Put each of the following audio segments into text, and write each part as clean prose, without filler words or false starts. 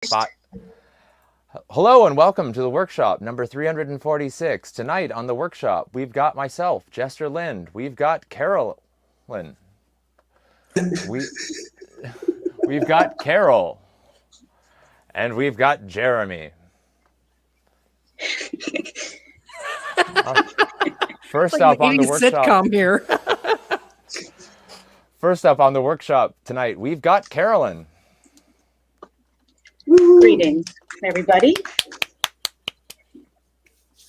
Spot. Hello and welcome to the workshop number 346. Tonight on the workshop, we've got myself, Jester Lind. We've got Carolyn. We, we've got Carol. And we've got Jeremy. First up on the workshop. Sitcom here. First up on the workshop tonight, we've got Carolyn. Greetings, everybody.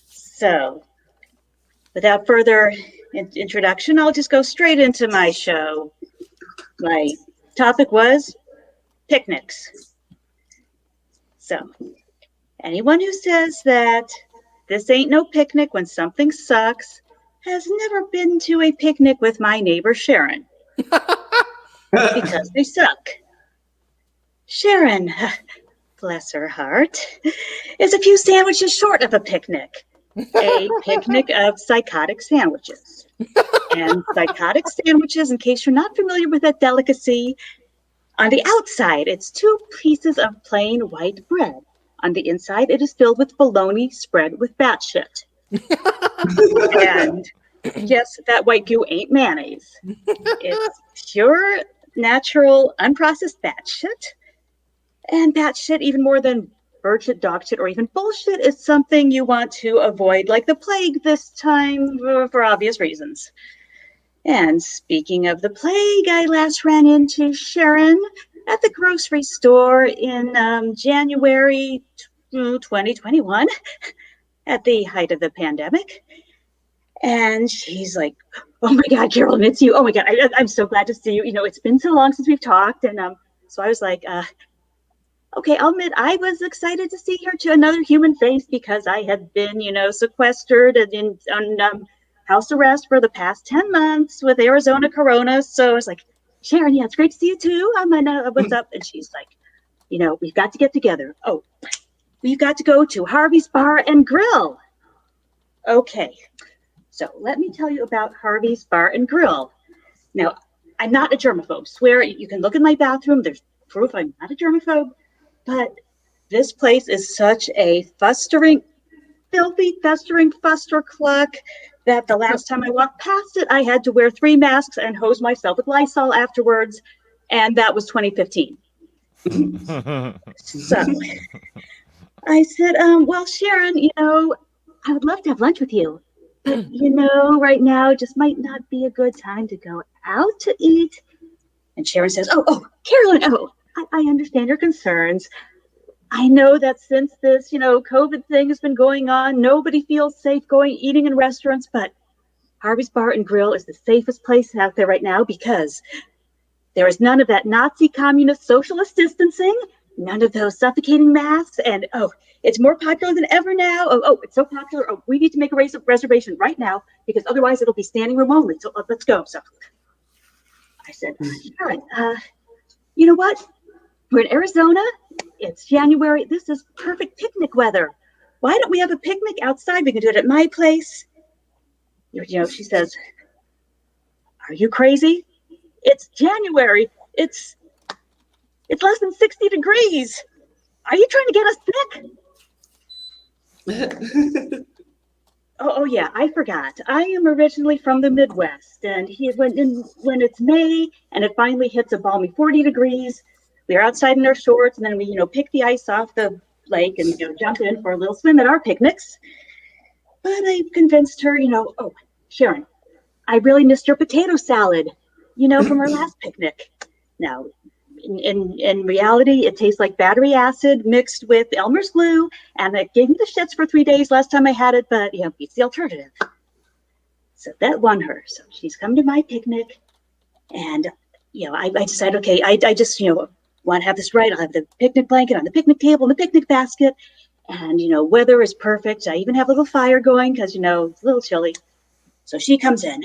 So, without further introduction, I'll just go straight into my show. My topic was picnics. So, anyone who says that this ain't no picnic when something sucks has never been to a picnic with my neighbor Sharon. Because they suck. Sharon, bless her heart, is a few sandwiches short of a picnic. A picnic of psychotic sandwiches. And psychotic sandwiches, in case you're not familiar with that delicacy, on the outside, it's 2 pieces of plain white bread. On the inside, it is filled with bologna spread with bat shit. And yes, that white goo ain't mayonnaise. It's pure, natural, unprocessed bat shit. And bat shit, even more than bird shit, dog shit, or even bullshit, is something you want to avoid like the plague this time for obvious reasons. And speaking of the plague, I last ran into Sharon at the grocery store in January 2021 at the height of the pandemic. And she's like, "Oh my God, Carolyn, it's you. Oh my God, I'm so glad to see you. You know, it's been so long since we've talked." And so I was like, okay, I'll admit I was excited to see her to another human face because I had been, sequestered and on house arrest for the past 10 months with Arizona Corona. So I was like, "Sharon, yeah, it's great to see you too. What's up?" And she's like, "We've got to get together. Oh, we've got to go to Harvey's Bar and Grill." Okay, so let me tell you about Harvey's Bar and Grill. Now, I'm not a germaphobe. Swear, you can look in my bathroom. There's proof I'm not a germaphobe. But this place is such a filthy fustercluck that the last time I walked past it, I had to wear 3 masks and hose myself with Lysol afterwards, and that was 2015. So I said, well, Sharon, I would love to have lunch with you, but, right now just might not be a good time to go out to eat. And Sharon says, oh, Carolyn, I understand your concerns. I know that since this, COVID thing has been going on, nobody feels safe eating in restaurants, but Harvey's Bar and Grill is the safest place out there right now because there is none of that Nazi communist socialist distancing, none of those suffocating masks, and it's more popular than ever now. It's so popular. We need to make a reservation right now because otherwise it'll be standing room only. So let's go. So I said, Sharon, you know what? We're in Arizona. It's January. This is perfect picnic weather. Why don't we have a picnic outside? We can do it at my place. She says, "Are you crazy? It's January. It's less than 60 degrees. Are you trying to get us sick?" Oh yeah, I forgot. I am originally from the Midwest, and when it's May and it finally hits a balmy 40 degrees, we are outside in our shorts, and then we, pick the ice off the lake and jump in for a little swim at our picnics. But I convinced her, "Oh, Sharon, I really missed your potato salad, from our last picnic." Now, in reality, it tastes like battery acid mixed with Elmer's glue, and it gave me the shits for 3 days last time I had it, but it's the alternative. So that won her. So she's come to my picnic, and I decided, okay, I just want to have this right. I'll have the picnic blanket on the picnic table and the picnic basket, and weather is perfect. I even have a little fire going because it's a little chilly. So she comes in.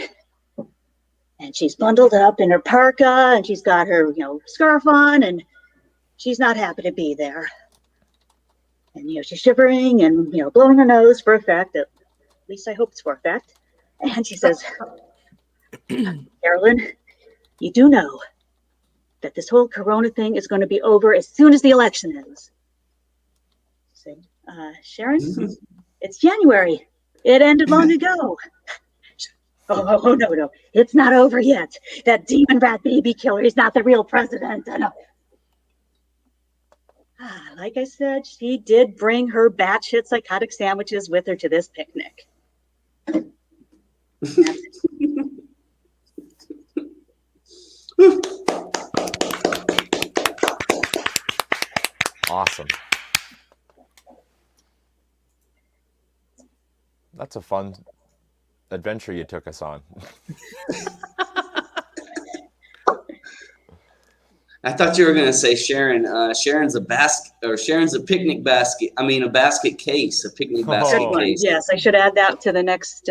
And she's bundled up in her parka, and she's got her, scarf on, and she's not happy to be there. And, she's shivering and, blowing her nose for effect. At least I hope it's for effect. And she says, "Carolyn, you do know that this whole Corona thing is going to be over as soon as the election ends. embarrassing. Sharon, it's January. It ended long ago. Oh, no. It's not over yet. That demon rat baby killer is not the real president. No. Like I said, she did bring her batshit psychotic sandwiches with her to this picnic. Awesome. That's a fun adventure you took us on. I thought you were going to say Sharon. Sharon's a picnic basket. I mean, a basket case, a picnic basket case. Yes, I should add that to the next.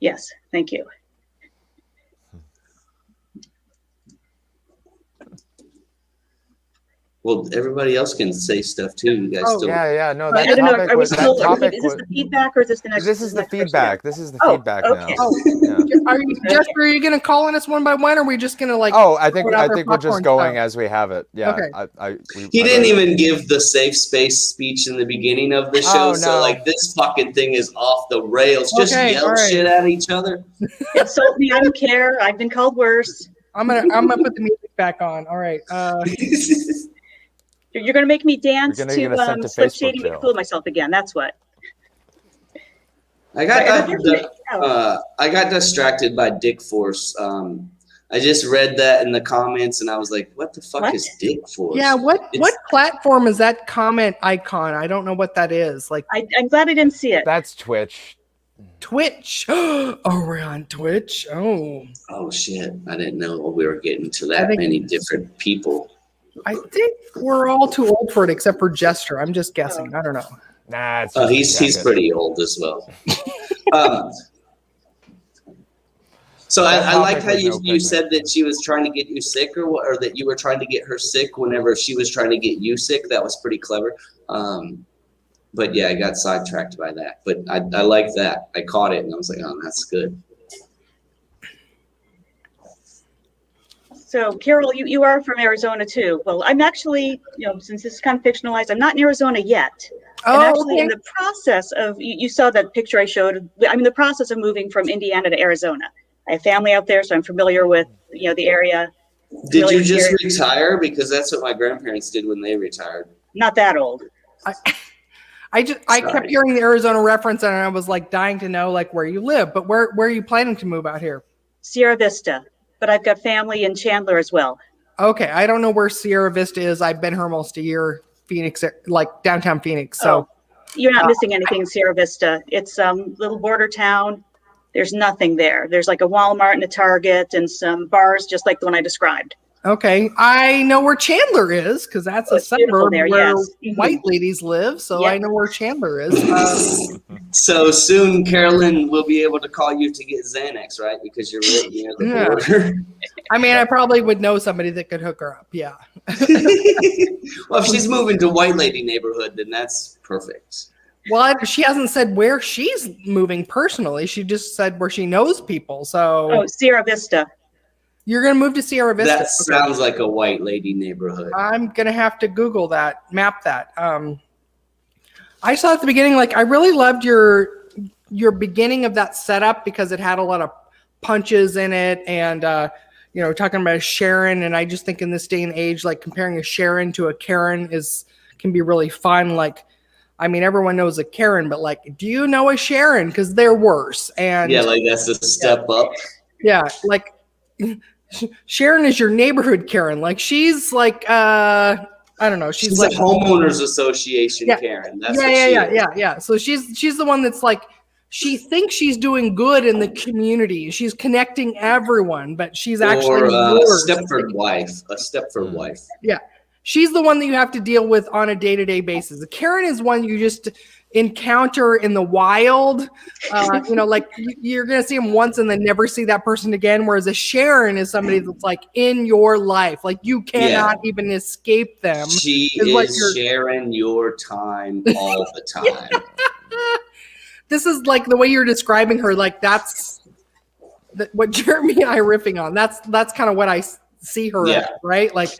Yes, thank you. Well, everybody else can say stuff too. You guys still. Yeah. No, I that don't know. topic Are we was. still? That topic Is this the feedback or is this the next? This is the feedback. This is the Oh, feedback okay. now. Yeah. Are you, Jester, are you going to call on us one by one, or are we just going to like? Oh, I think put out our we're just popcorn going stuff? as we have it. Yeah. Okay. He didn't even give the safe space speech in the beginning of the show, so no. like this fucking thing is off the rails. Just Okay, yell all right. shit at each other. Insult me. I don't care. I've been called worse. I'm gonna put the music back on. All right. You're gonna make me dance You're gonna send to Slim Facebook Shady, make a jail. fool of myself again. That's what. I got distracted by Dick Force. I just read that in the comments and I was like, what the fuck What? is Dick Force? Yeah. What It's- platform is that comment icon? I don't know what that is. Like I'm glad I didn't see it. That's Twitch. Twitch. Oh, we're on Twitch. Oh, Oh shit. I didn't know we were getting to that think- many different people. I think we're all too old for it, except for Jester. I'm just guessing. I don't know. Nah, it's Oh, just he's jacket. pretty old as well. So That I like topic how was no you picnic. said that she was trying to get you sick or that you were trying to get her sick whenever she was trying to get you sick. That was pretty clever. But yeah, I got sidetracked by that. But I like that. I caught it and I was like, oh, that's good. So, Carol, you are from Arizona too. Well, I'm actually, since this is kind of fictionalized, I'm not in Arizona yet. I'm Oh, actually okay. in the process of, you saw that picture I showed. I'm in the process of moving from Indiana to Arizona. I have family out there, so I'm familiar with, the area. Did Really you just weird. retire? Because that's what my grandparents did when they retired. Not that old. I kept Sorry. hearing the Arizona reference, and I was like dying to know like where you live. But where are you planning to move out here? Sierra Vista, but I've got family in Chandler as well. Okay, I don't know where Sierra Vista is. I've been here almost a year. Phoenix, like downtown Phoenix. So You're not missing anything in Sierra Vista. It's little border town. There's nothing there. There's like a Walmart and a Target and some bars just like the one I described. okay, I know where Chandler is because that's Oh, a it's beautiful suburb there, where yes. Mhm. white ladies live. So I Yes. know where Chandler is. So soon, Carolyn will be able to call you to get Xanax, right? Because you're right near the Yeah. border. I mean, I probably would know somebody that could hook her up. Yeah. Well, if she's moving to white lady neighborhood, then that's perfect. Well, she hasn't said where she's moving personally. She just said where she knows people. So Oh, Sierra Vista. you're going to move to Sierra Vista. That Okay. sounds like a white lady neighborhood. I'm going to have to Google that, map that. I saw at the beginning, like, I really loved your beginning of that setup because it had a lot of punches in it and, talking about Sharon. And I just think in this day and age, like comparing a Sharon to a Karen can be really fun. Like, I mean, everyone knows a Karen, but like, do you know a Sharon? Because they're worse. And Yeah, like that's a step up. yeah, like Sharon is your neighborhood Karen. Like she's like I don't know. She's like a homeowners association, Yeah. Karen. That's what she is. yeah. So she's the one that's like she thinks she's doing good in the community. She's connecting everyone, but she's actually Or a worse. Stepford wife. A Stepford wife. She's the one that you have to deal with on a day-to-day basis. The Karen is one you just encounter in the wild. Like you're going to see them once and then never see that person again. Whereas a Sharon is somebody that's like in your life. Like you cannot even escape them. She is what is you're- sharing your time all the time. This is like the way you're describing her. Like that's what Jeremy and I are riffing on. That's kind of what I see her Yeah. at, right? Like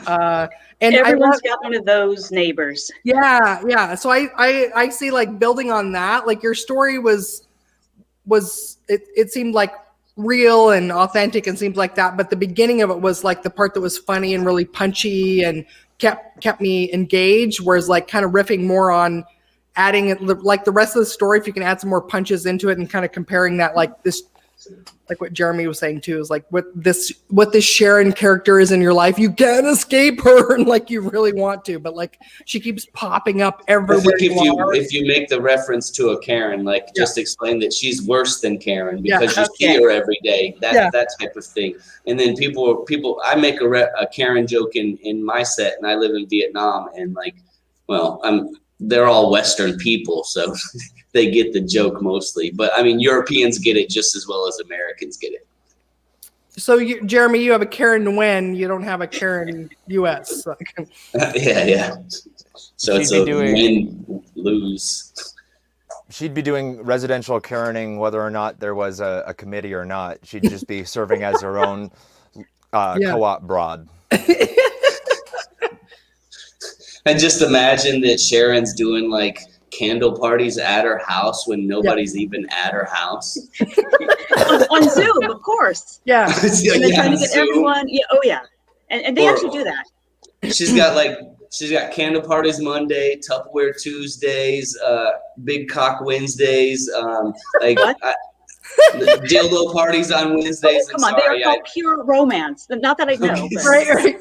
And Everyone's got one of those neighbors. yeah. So I see like building on that, like your story was it seemed like real and authentic and seems like that. But the beginning of it was like the part that was funny and really punchy and kept me engaged. Whereas like kind of riffing more on adding it, like the rest of the story, if you can add some more punches into it and kind of comparing that, like this, like what Jeremy was saying too, is like what this Sharon character is in your life. You can't escape her, and like you really want to, but like she keeps popping up I everywhere. think if you make the reference to a Karen, like just explain that she's worse than Karen because you see her every day, that type of thing. And then people, I make a Karen joke in my set, and I live in Vietnam, and like, well, they're all Western people, so they get the joke mostly. But I mean, Europeans get it just as well as Americans get it. So, Jeremy, you have a Karen Nguyen. You don't have a Karen US. Yeah. So it's a win-lose. She'd be doing residential Karening whether or not there was a committee or not. She'd just be serving as her own co-op broad. And just imagine that Sharon's doing like candle parties at her house when nobody's even at her house. on Zoom, of course. Yeah. And they're trying to get everyone. Yeah. Oh yeah. And they actually do that. She's got candle parties Monday, Tupperware Tuesdays, Big Cock Wednesdays, dildo parties on Wednesdays. Oh, come on, they are called pure romance. Not that I know. But. Right.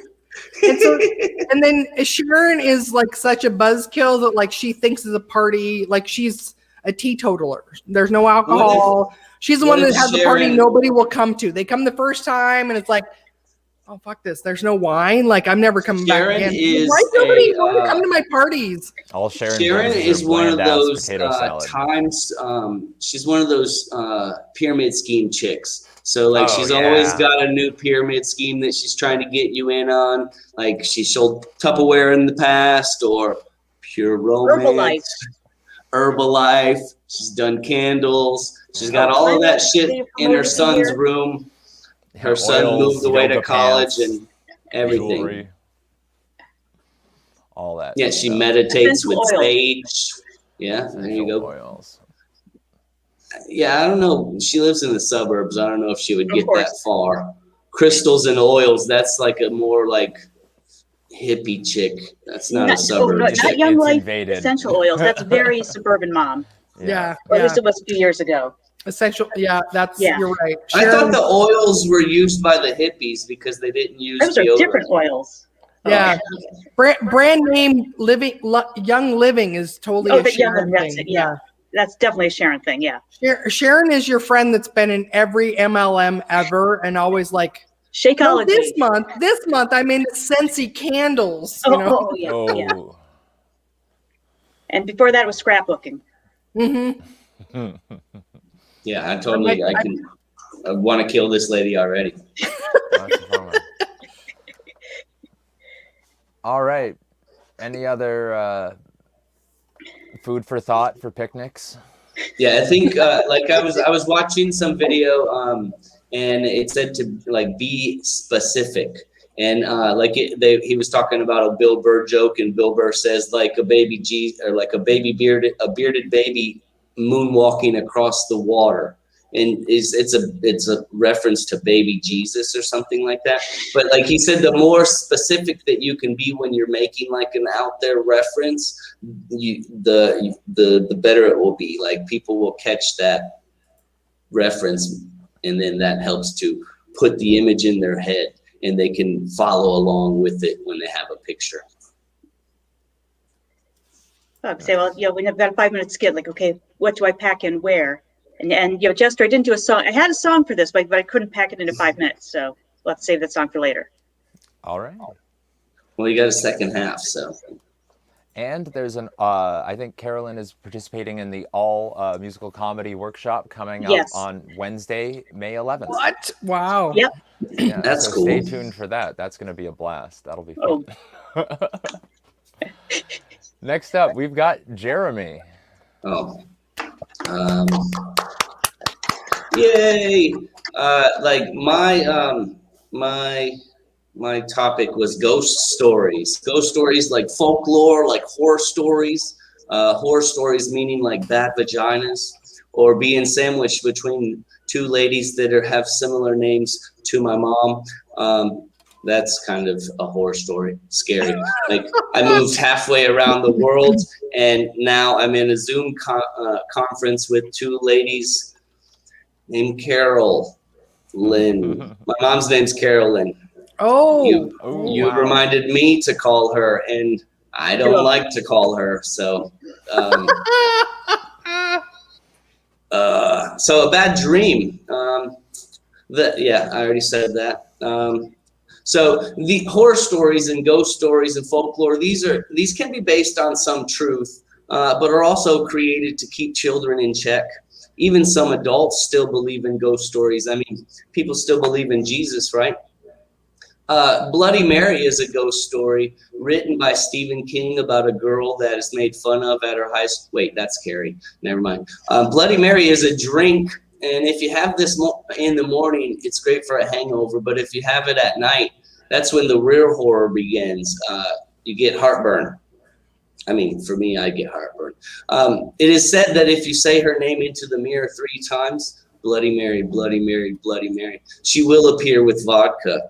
And then Sharon is like such a buzzkill that like she thinks it's a party, like she's a teetotaler. There's no alcohol. She's the one that has the party nobody will come to. They come the first time and it's like, oh fuck this. There's no wine. Like I'm never coming back again. Why does nobody want to come to my parties? All Sharon is one of those times. She's one of those pyramid scheme chicks. So like she's always got a new pyramid scheme that she's trying to get you in on. Like she sold Tupperware in the past or Pure Romance, Herbalife. She's done candles. She's got all of that shit in her son's room. Her son moved away to college and everything. Jewelry, all that. Yeah, she meditates with sage. Yeah, there you go. Oils. Yeah, I don't know. She lives in the suburbs. I don't know if she would get that far. Crystals and oils, that's like a more like hippie chick. That's not a suburb. Not Young Life essential oils. That's very suburban mom. Yeah. Or at least it was a few years ago. Essential. Yeah, you're right. I thought the oils were used by the hippies because they didn't use those are different oils. Yeah. Brand name Young Living is totally a Sharon thing. Yeah. That's definitely a Sharon thing, yeah. Sharon is your friend that's been in every MLM ever and always like, Shakeology. This month I'm in Scentsy candles. Yeah. And before that was scrapbooking. Mm-hmm. Yeah, I totally, I want to kill this lady already. All right. Any other food for thought for picnics? Yeah, I think like I was watching some video and it said to like be specific and he was talking about a Bill Burr joke and Bill Burr says like a bearded baby moonwalking across the water. And it's a reference to baby Jesus or something like that. But like he said, the more specific that you can be when you're making like an out there reference, the better it will be. Like people will catch that reference, and then that helps to put the image in their head, and they can follow along with it when they have a picture. I'd say, well, we have about a 5-minute skit. Like, okay, what do I pack in where? And Jester, I didn't do a song. I had a song for this, but I couldn't pack it into 5 minutes. So we'll have to save that song for later. All right. Well, you got a second half, so. And there's I think Carolyn is participating in the all musical comedy workshop coming up on Wednesday, May 11th. What? Wow. Yep. Yeah, that's cool. Stay tuned for that. That's going to be a blast. That'll be fun. Next up, we've got Jeremy. Oh. Yay! Like my my topic was ghost stories. Ghost stories like folklore, like horror stories. Horror stories meaning like bad vaginas, or being sandwiched between two ladies that have similar names to my mom. That's kind of a horror story. Scary. Like I moved halfway around the world, and now I'm in a Zoom conference with two ladies named Carol Lynn. My mom's name's Carol Lynn. Oh, You wow. reminded me to call her, and I don't like to call her. So, so a bad dream. Yeah, I already said that. So the horror stories and ghost stories and folklore, these can be based on some truth, but are also created to keep children in check. Even some adults still believe in ghost stories. I mean, people still believe in Jesus, right? Bloody Mary is a ghost story written by Stephen King about a girl that is made fun of at her high school. Wait, that's scary. Never mind. Bloody Mary is a drink, and if you have this in the morning, it's great for a hangover. But if you have it at night, that's when the real horror begins. You get heartburn. I mean, for me, I get heartburn. It is said that if you say her name into the mirror 3 times, Bloody Mary, Bloody Mary, Bloody Mary, she will appear with vodka.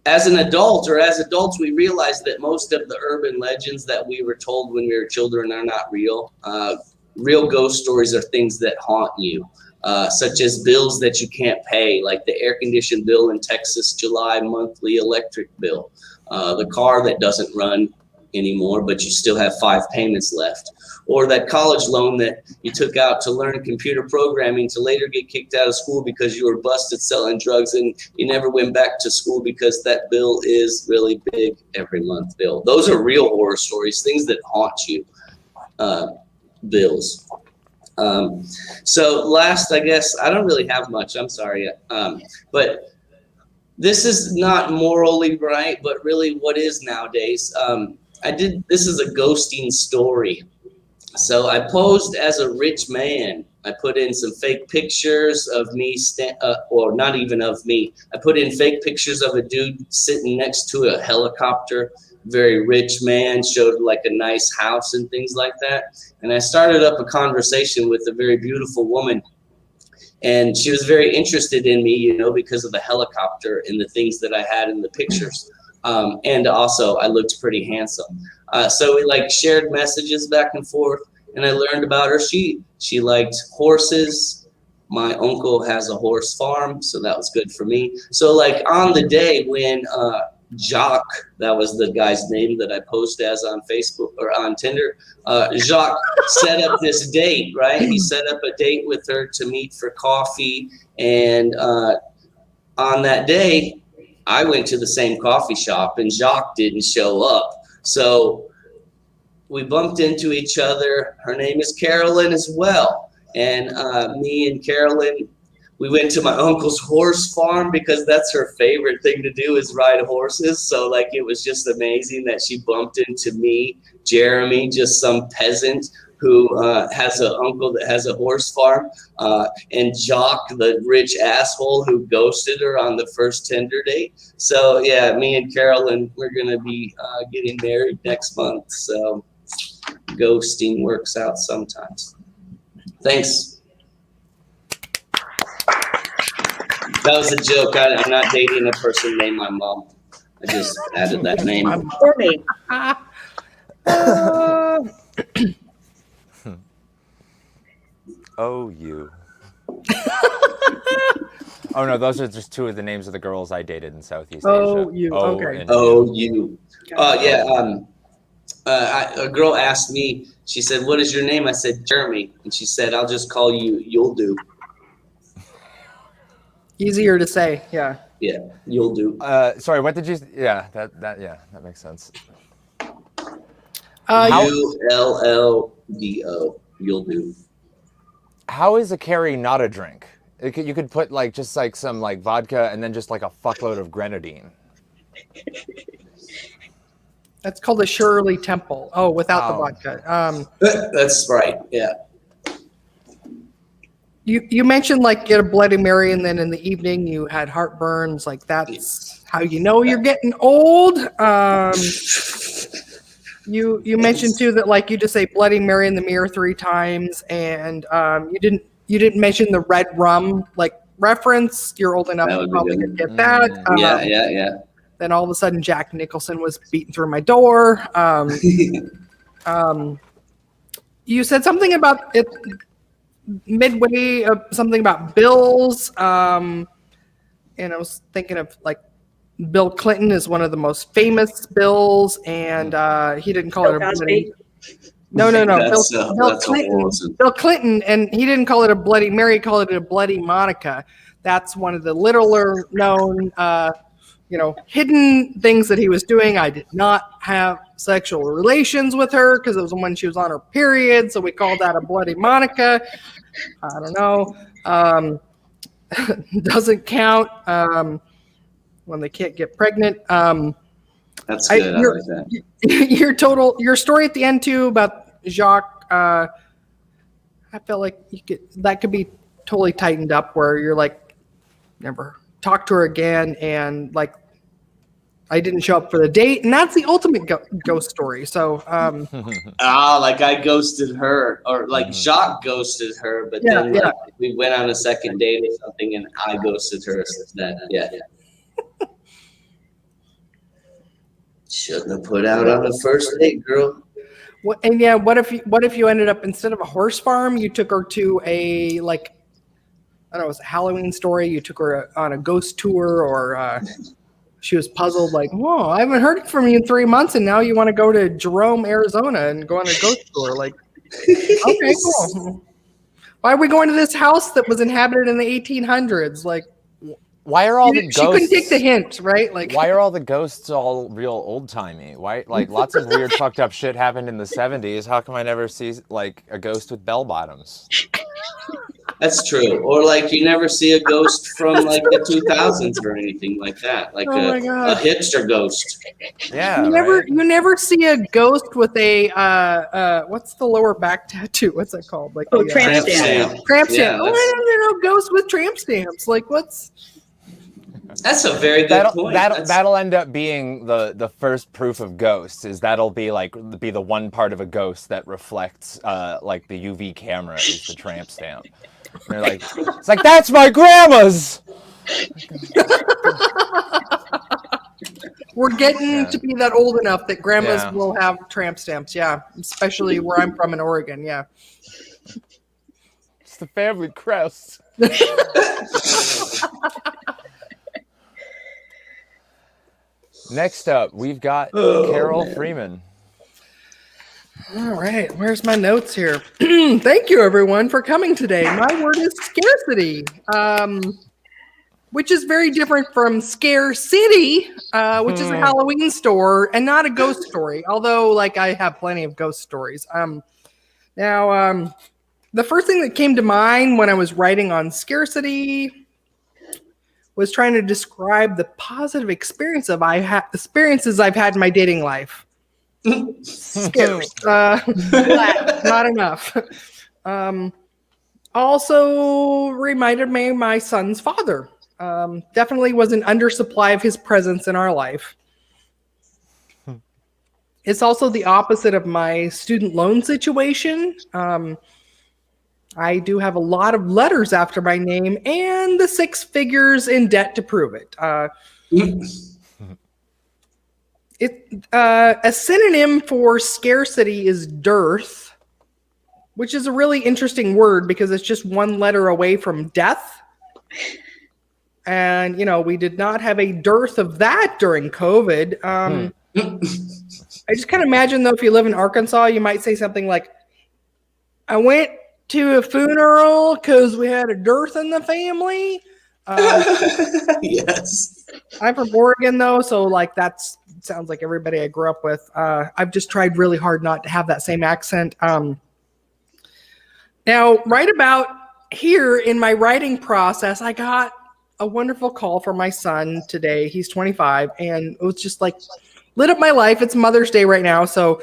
As an adult, or as adults, we realize that most of the urban legends that we were told when we were children are not real. Real ghost stories are things that haunt you, such as bills that you can't pay, like the air-conditioned bill in Texas, July monthly electric bill, the car that doesn't run anymore, but you still have 5 payments left, or that college loan that you took out to learn computer programming to later get kicked out of school because you were busted selling drugs and you never went back to school because that bill is really big every month bill. Those are real horror stories, things that haunt you, bills. So last, I guess, I don't really have much, I'm sorry, but this is not morally right, but really what is nowadays. This is a ghosting story. So I posed as a rich man. I put in some fake pictures of me, or not even of me. I put in fake pictures of a dude sitting next to a helicopter, very rich man, showed like a nice house and things like that. And I started up a conversation with a very beautiful woman. And she was very interested in me, you know, because of the helicopter and the things that I had in the pictures. And also I looked pretty handsome. So we like shared messages back and forth, and I learned about her. She liked horses. My uncle has a horse farm, so that was good for me. So like on the day when Jacques, that was the guy's name that I posted as on Facebook or on Tinder, Jacques set up this date, right? He set up a date with her to meet for coffee, and on that day, I went to the same coffee shop and Jacques didn't show up. So we bumped into each other. Her name is Carolyn as well. And me and Carolyn, we went to my uncle's horse farm because that's her favorite thing to do is ride horses. So like it was just amazing that she bumped into me, Jeremy, just some peasant who has an uncle that has a horse farm, and Jacques, the rich asshole who ghosted her on the first Tinder date. So yeah, me and Carolyn, we're gonna be getting married next month. So ghosting works out sometimes. Thanks. That was a joke. I'm not dating a person named my mom. I just added that name. Or me. Oh, you. Oh no, those are just 2 of the names of the girls I dated in Southeast Asia. Oh, you. Okay. And Oh, you. Yeah. A girl asked me, she said, "What is your name?" I said, "Jeremy." And she said, "I'll just call you You'll Do." Easier to say, yeah. Yeah, You'll Do. Sorry, what did you? Yeah, that makes sense. ULLDO. You'll Do. How is a carry not a drink? You could put like just like some like vodka and then just like a fuckload of grenadine. That's called a Shirley Temple. Oh, without the vodka. That's right. Yeah. You mentioned like get a Bloody Mary, and then in the evening you had heartburns. Like that's how you know you're getting old. You mentioned too that like you just say Bloody Mary in the mirror 3 times, and you didn't mention the red rum like reference. You're old enough That to would be probably good. get that. Yeah. Then all of a sudden Jack Nicholson was beating through my door. You said something about it midway, something about bills. And I was thinking of like Bill Clinton is one of the most famous bills, and he didn't call Bill it a Cosby? No. That's Bill Clinton. Bill Clinton, and he didn't call it a Bloody Mary. He called it a Bloody Monica. That's one of the littler known, hidden things that he was doing. I did not have sexual relations with her because it was when she was on her period, so we called that a Bloody Monica. I don't know. Doesn't count when they can't get pregnant. That's good. I like that. Your story at the end too about Jacques. I felt like that could be totally tightened up where you're like, never talk to her again, and like I didn't show up for the date, and that's the ultimate ghost story. So, like I ghosted her, or like Jacques ghosted her, but then like, we went on a second date or something, and I ghosted her. Yeah. Shouldn't have put out on a first date, girl. What if you ended up, instead of a horse farm, you took her to a like, I don't know, it was a Halloween story. You took her on a ghost tour, or she was puzzled, like, whoa, I haven't heard from you in 3 months, and now you want to go to Jerome, Arizona, and go on a ghost tour. Like, okay, cool. Why are we going to this house that was inhabited in the 1800s? Like, why are all the ghosts? She couldn't take the hint, right? Like, why are all the ghosts all real old timey? Why, like, lots of weird fucked up shit happened in the 70s. How come I never see like a ghost with bell bottoms? That's true. Or like you never see a ghost from like the 2000s or anything like that. Like a hipster ghost. Yeah. You never see a ghost with a what's the lower back tattoo? What's that called? Like tramp stamp. Tramp stamp. Yeah, There are ghosts with tramp stamps. Like what's? That's a very good point. That'll end up being the first proof of ghosts. Is that'll be the one part of a ghost that reflects like the UV camera is the tramp stamp. And they're like, it's like, that's my grandma's. We're getting to be that old enough that grandmas will have tramp stamps. Yeah, especially where I'm from in Oregon. Yeah, it's the family crest. Next up, we've got Carol Freeman. All right, where's my notes here? Thank you, everyone, for coming today. My word is scarcity, which is very different from Scare City, which is a Halloween store and not a ghost story, although, like, I have plenty of ghost stories. Now, the first thing that came to mind when I was writing on scarcity was trying to describe the positive experiences I've had in my dating life. Scarce. Not enough. Also reminded me of my son's father. Definitely was an undersupply of his presence in our life. It's also the opposite of my student loan situation. I do have a lot of letters after my name and the 6 figures in debt to prove it. A synonym for scarcity is dearth, which is a really interesting word because it's just one letter away from death. And, we did not have a dearth of that during COVID. I just kind of imagine, though, if you live in Arkansas, you might say something like, I went to a funeral because we had a dearth in the family. Yes. I'm from Oregon, though, so like sounds like everybody I grew up with. I've just tried really hard not to have that same accent. Now, right about here in my writing process, I got a wonderful call from my son today. He's 25, and it was just like lit up my life. It's Mother's Day right now, so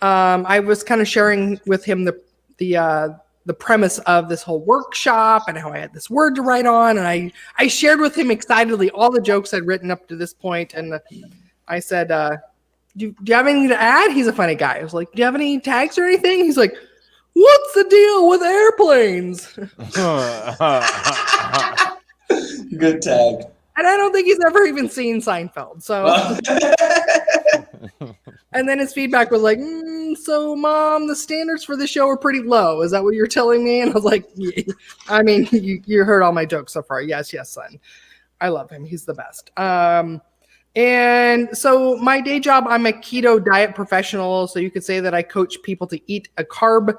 I was kind of sharing with him the the premise of this whole workshop and how I had this word to write on. And I shared with him excitedly all the jokes I'd written up to this point. And I said, do you have anything to add? He's a funny guy. I was like, do you have any tags or anything? He's like, what's the deal with airplanes? Good tag. And I don't think he's ever even seen Seinfeld. So, and then his feedback was like, so Mom, the standards for the show are pretty low. Is that what you're telling me? And I was like, yeah. I mean, you heard all my jokes so far. Yes, son. I love him. He's the best. And so my day job, I'm a keto diet professional. So you could say that I coach people to eat a carb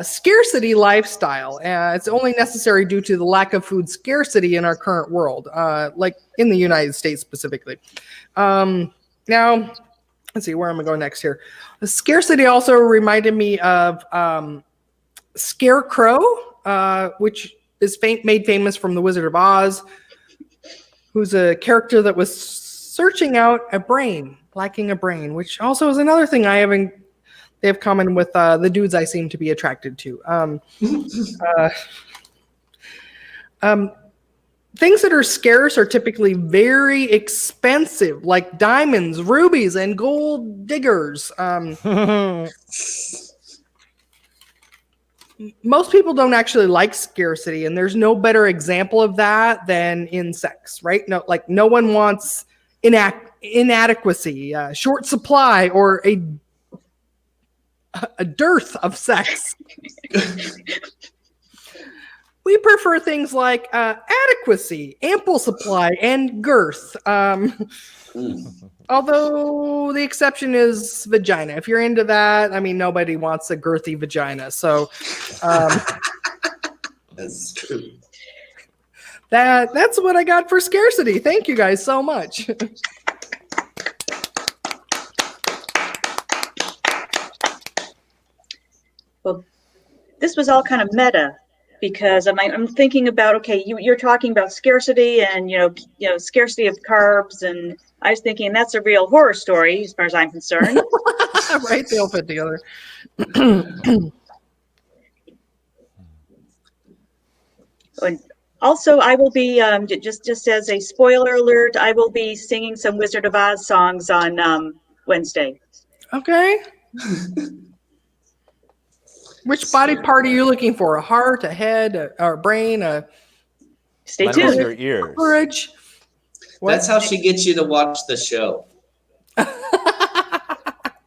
scarcity lifestyle. It's only necessary due to the lack of food scarcity in our current world, like in the United States specifically. Now, let's see, where am I going next here? The scarcity also reminded me of Scarecrow, which is made famous from The Wizard of Oz, who's a character that was searching out a brain, lacking a brain, which also is another thing they have common with the dudes I seem to be attracted to. Things that are scarce are typically very expensive, like diamonds, rubies, and gold diggers. Most people don't actually like scarcity, and there's no better example of that than in sex, right? No one wants inadequacy, short supply, or a dearth of sex. We prefer things like adequacy, ample supply, and girth. Although the exception is vagina. If you're into that, I mean, nobody wants a girthy vagina. So that's true. That's what I got for scarcity. Thank you guys so much. Well, this was all kind of meta because I'm thinking about, okay, you're talking about scarcity and, scarcity of carbs. And I was thinking that's a real horror story as far as I'm concerned. Right. They all fit together. And also, I will be, just as a spoiler alert, I will be singing some Wizard of Oz songs on Wednesday. Okay. Which body part are you looking for? A heart, a head, a brain, Stay Lend us tuned. your ears. courage? That's how she gets you to watch the show.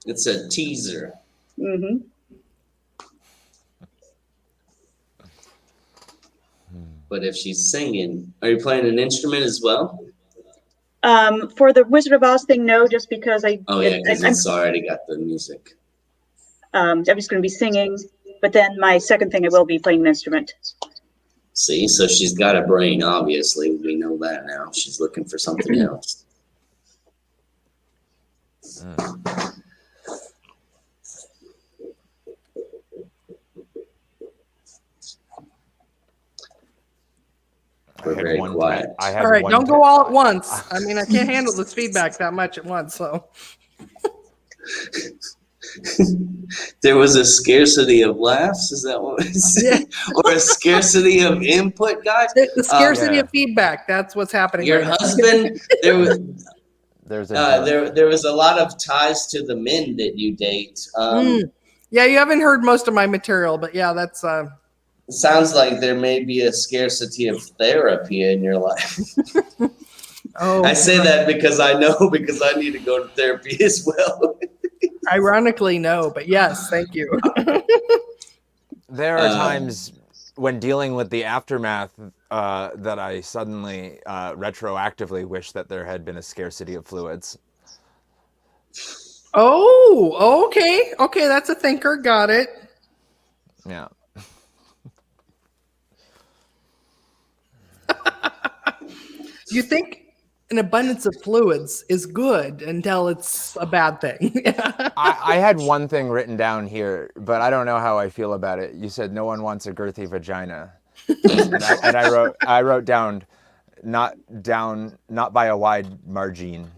It's a teaser. Mm-hmm. But if she's singing, are you playing an instrument as well? For the Wizard of Oz thing, no, just because Oh yeah, because it's already got the music. I'm just going to be singing. But then my second thing, I will be playing an instrument. See, so she's got a brain, obviously. We know that now. She's looking for something else. We're very quiet. All right, don't go all at once. I mean, I can't handle this feedback that much at once. So there was a scarcity of laughs. Is that what it's or a scarcity of input, guys? The scarcity of feedback. That's what's happening. Your husband, there was there was a lot of ties to the men that you date. Yeah, you haven't heard most of my material, but yeah, that's. It sounds like there may be a scarcity of therapy in your life. Oh, I say that because I know because I need to go to therapy as well. Ironically, no, but yes, thank you. There are times when dealing with the aftermath that I suddenly retroactively wish that there had been a scarcity of fluids. Oh, okay. Okay, that's a thinker. Got it. Yeah. You think an abundance of fluids is good until it's a bad thing. I had one thing written down here, but I don't know how I feel about it. You said no one wants a girthy vagina. and I wrote down not by a wide margin.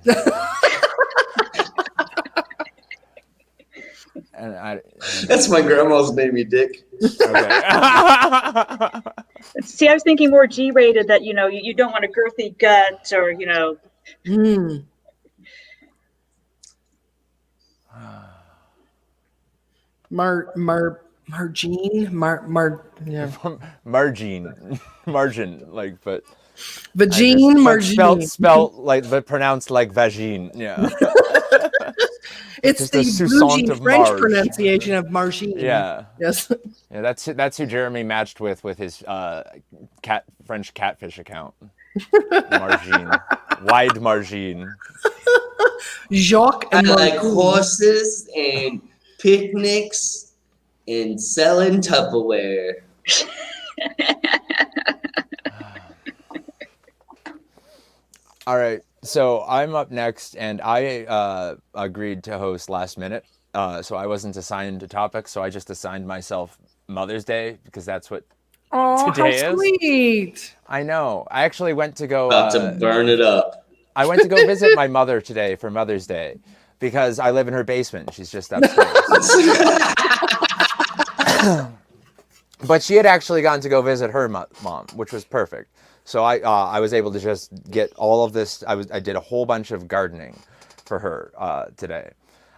And I. That's my grandma's name, you dick. Okay. See, I was thinking more G-rated, that you don't want a girthy gut, or Mm. Yeah. Margin, like, but Vagine, margine. spelt like, but pronounced like vagine. Yeah. It's Just the a sousant bougie of French Marge. pronunciation of margine. Yeah. Yes. Yeah, that's who Jeremy matched with his French catfish account. Margine, wide margine. Jacques I and like Martine. horses and picnics and selling Tupperware. All right, so I'm up next, and I agreed to host last minute, so I wasn't assigned a topic, so I just assigned myself Mother's Day because that's what Oh, today how is. sweet. I know. I actually went to go. About to burn it up. I went to go visit my mother today for Mother's Day because I live in her basement. She's just upstairs. But she had actually gone to go visit her mom, which was perfect. So I was able to just get all of this. I did a whole bunch of gardening for her today.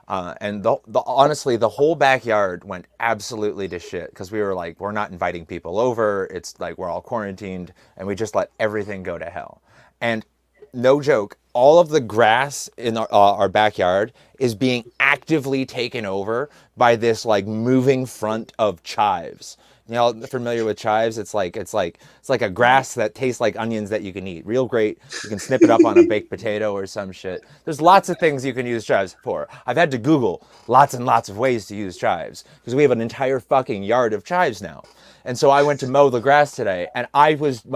And honestly, the whole backyard went absolutely to shit because we were like, we're not inviting people over. It's like we're all quarantined, and we just let everything go to hell. And no joke, all of the grass in our backyard is being actively taken over by this like moving front of chives. You know, familiar with chives? It's like a grass that tastes like onions that you can eat. Real great. You can snip it up on a baked potato or some shit. There's lots of things you can use chives for. I've had to Google lots and lots of ways to use chives because we have an entire fucking yard of chives now. And so I went to mow the grass today, and I was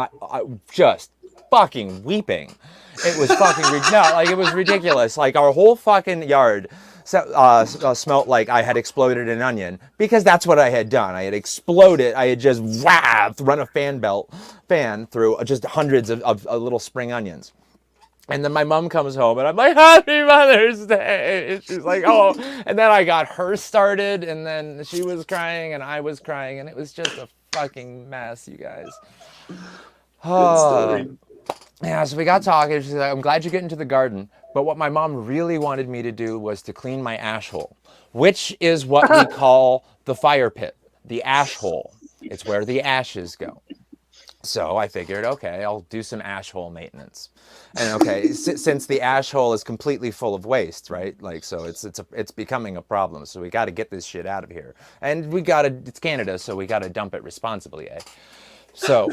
just fucking weeping. It was fucking it was ridiculous. Like our whole fucking yard smelled like I had exploded an onion because that's what I had done. I had exploded. I had just run a fan through just hundreds of little spring onions. And then my mom comes home and I'm like, Happy Mother's Day. And she's like, oh. And then I got her started, and then she was crying and I was crying, and it was just a fucking mess, you guys. Oh. Yeah, so we got talking. She's like, I'm glad you're getting to the garden. But what my mom really wanted me to do was to clean my ash hole, which is what we call the fire pit, the ash hole. It's where the ashes go. So I figured, okay, I'll do some ash hole maintenance. And okay, since the ash hole is completely full of waste, right? Like, so it's becoming a problem. So we got to get this shit out of here. And it's Canada, so we got to dump it responsibly, eh? So,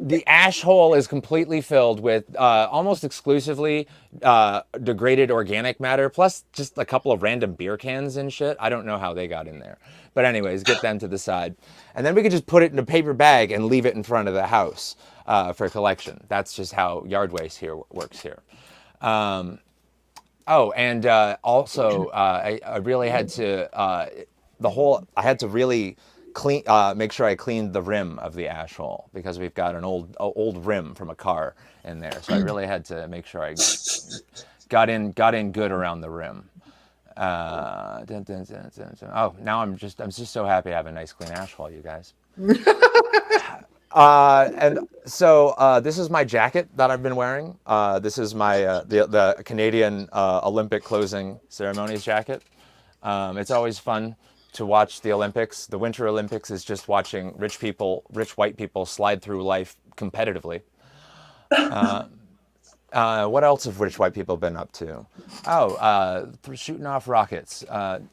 the ash hole is completely filled with almost exclusively degraded organic matter, plus just a couple of random beer cans and shit. I don't know how they got in there. But anyways, get them to the side. And then we could just put it in a paper bag and leave it in front of the house for collection. That's just how yard waste here works here. Also, I really had to, I had to really make sure I cleaned the rim of the ash hole because we've got an old rim from a car in there. So I really had to make sure I got in good around the rim. Oh, now I'm just so happy to have a nice clean ash hole, you guys. And so this is my jacket that I've been wearing. This is my the Canadian Olympic closing ceremonies jacket. It's always fun to watch the Olympics. The Winter Olympics is just watching rich white people slide through life competitively. What else have rich white people been up to? Shooting off rockets.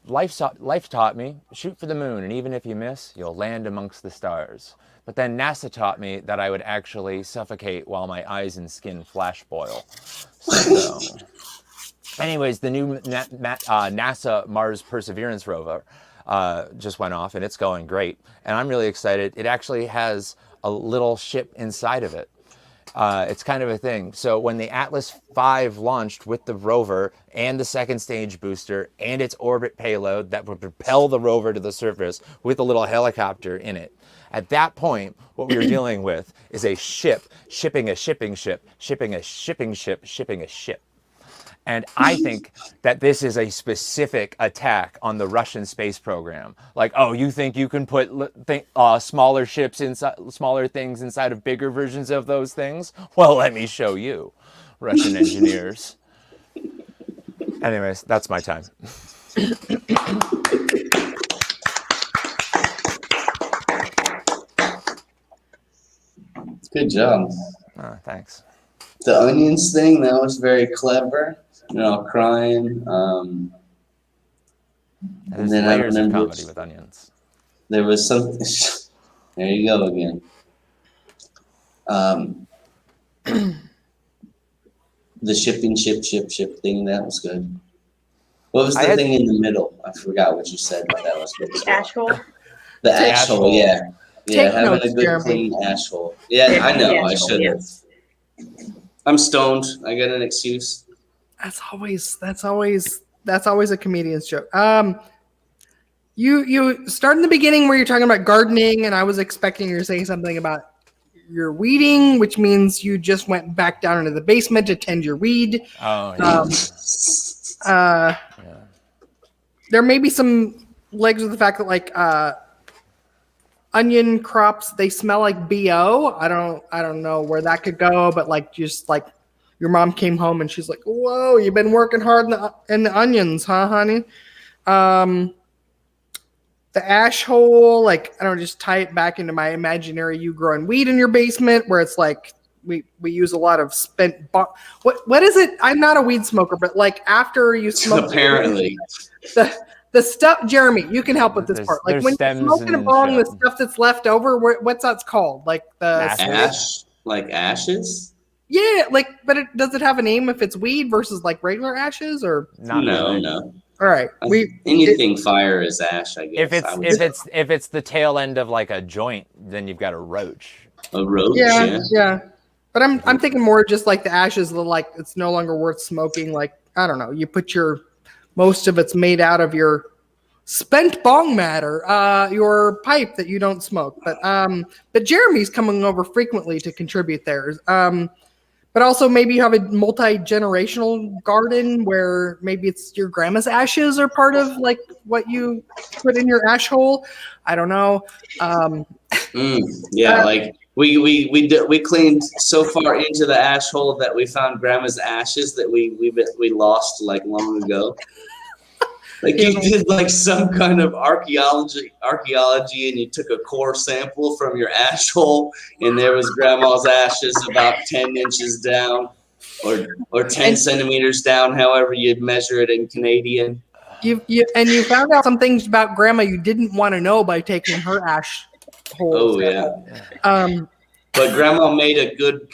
Life taught me, shoot for the moon, and even if you miss, you'll land amongst the stars. But then NASA taught me that I would actually suffocate while my eyes and skin flash boil. So, anyways, the new NASA Mars Perseverance rover just went off, and it's going great. And I'm really excited. It actually has a little ship inside of it. It's kind of a thing. So when the Atlas V launched with the rover and the second stage booster and its orbit payload that would propel the rover to the surface with a little helicopter in it, at that point, what we were dealing with is a ship shipping a shipping ship, shipping a shipping ship, shipping a ship. And I think that this is a specific attack on the Russian space program. Like, oh, you think you can put smaller ships inside, smaller things inside of bigger versions of those things? Well, let me show you, Russian engineers. Anyways, that's my time. Good job. Thanks. The onions thing, that was very clever. You know, crying. There's then I layers of remember comedy with onions. there was something. There you go again. The ship thing, that was good. What was the thing in the middle? I forgot what you said, but that was good. The ash hole. The ash hole, yeah. Yeah, Take having notes, a good Jeremy. clean ash hole. Yeah, I know, I should have. Yes. I'm stoned. I got an excuse. That's always a comedian's joke. You start in the beginning where you're talking about gardening, and I was expecting you to say something about your weeding, which means you just went back down into the basement to tend your weed. Oh, yeah. There may be some legs with the fact that like onion crops, they smell like BO. I don't know where that could go, but like just like your mom came home and she's like, "Whoa, you've been working hard in the onions, huh, honey?" The ash hole, like I don't know, just tie it back into my imaginary you growing weed in your basement, where it's like we use a lot of spent. What is it? I'm not a weed smoker, but like after you smoke, Apparently, the stuff. Jeremy, you can help with this part. Like when you're smoking a bong, the stuff that's left over, what's that's called? Like the ash, like ashes. Yeah, like, but does it have a name if it's weed versus like regular ashes or? Not really. No. All right, anything fire is ash, I guess. If it's the tail end of like a joint, then you've got a roach. A roach. Yeah. But I'm thinking more just like the ashes, like it's no longer worth smoking. Like I don't know, you put most of it's made out of your spent bong matter, your pipe that you don't smoke. But Jeremy's coming over frequently to contribute theirs. But also maybe you have a multi-generational garden where maybe it's your grandma's ashes are part of like what you put in your ash hole. I don't know. Like we cleaned so far into the ash hole that we found grandma's ashes that we lost like long ago. Like you did like some kind of archaeology, and you took a core sample from your ash hole, and there was grandma's ashes about 10 inches down, or 10 centimeters down, however you'd measure it in Canadian. You found out some things about grandma you didn't want to know by taking her ash hole. Oh yeah. But grandma made a good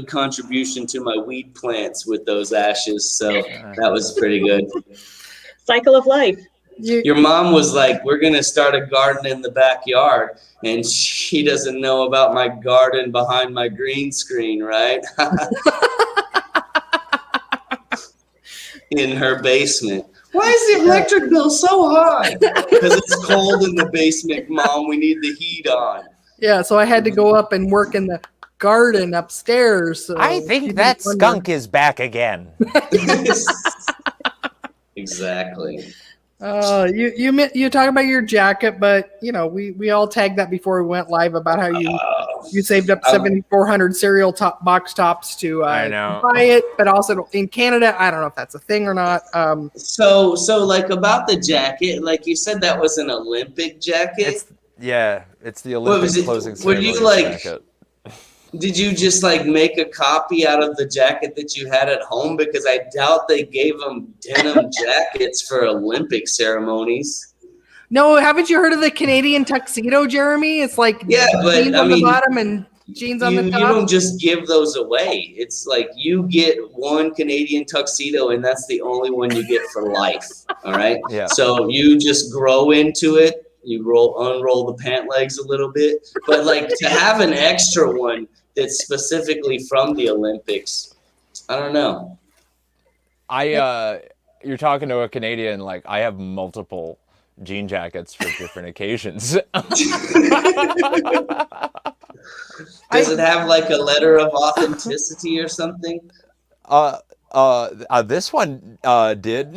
contribution to my weed plants with those ashes, so that was pretty good. Cycle of life. Your mom was like, "We're gonna start a garden in the backyard," and she doesn't know about my garden behind my green screen, right? In her basement. Why is the electric bill so high? Because it's cold in the basement, Mom. We need the heat on. Yeah, so I had to go up and work in the garden upstairs. So I think that skunk is back again. Exactly. You talk about your jacket, but you know we all tagged that before we went live about how you saved up 7,400 cereal box tops to buy it, but also in Canada, I don't know if that's a thing or not. So like about the jacket, like you said, that was an Olympic jacket. It's the Olympic closing ceremony jacket. Did you just like make a copy out of the jacket that you had at home? Because I doubt they gave them denim jackets for Olympic ceremonies. No, haven't you heard of the Canadian tuxedo, Jeremy? It's like jeans on the bottom and jeans on the top. You don't just give those away. It's like you get one Canadian tuxedo, and that's the only one you get for life. All right. Yeah. So you just grow into it. You unroll the pant legs a little bit, but like to have an extra one that's specifically from the Olympics, I don't know. You're talking to a Canadian, like I have multiple jean jackets for different occasions. Does it have like a letter of authenticity or something? This one did.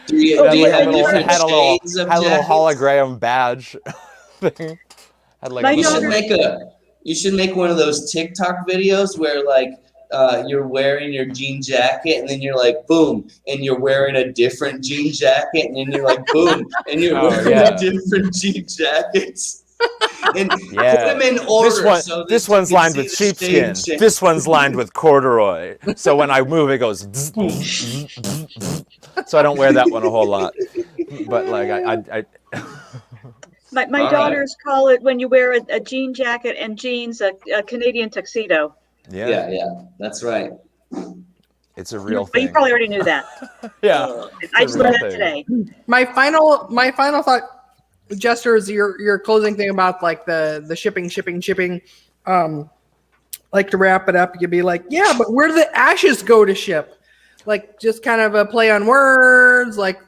Do you Had like have different had a little shades of had a little jackets? hologram badge thing. Had like My a You little- daughter- you should make one of those TikTok videos where like you're wearing your jean jacket and then you're like boom and you're wearing a different jean jacket and then you're like boom and you're Oh, wearing yeah. different jean jackets. And Yeah. put them in order. This so one's that you lined can with see the sheepskin. shade change. This one's lined with corduroy. So when I move, it goes. So I don't wear that one a whole lot. But like I My All right. daughters call it when you wear a jean jacket and jeans a Canadian tuxedo. Yeah, that's right. it's a real But you thing. probably already knew that. Yeah. I just learned real that today. My final thought, Jester, is your closing thing about like the shipping. Like to wrap it up, you could be like, yeah, but where do the ashes go to ship? Like just kind of a play on words, like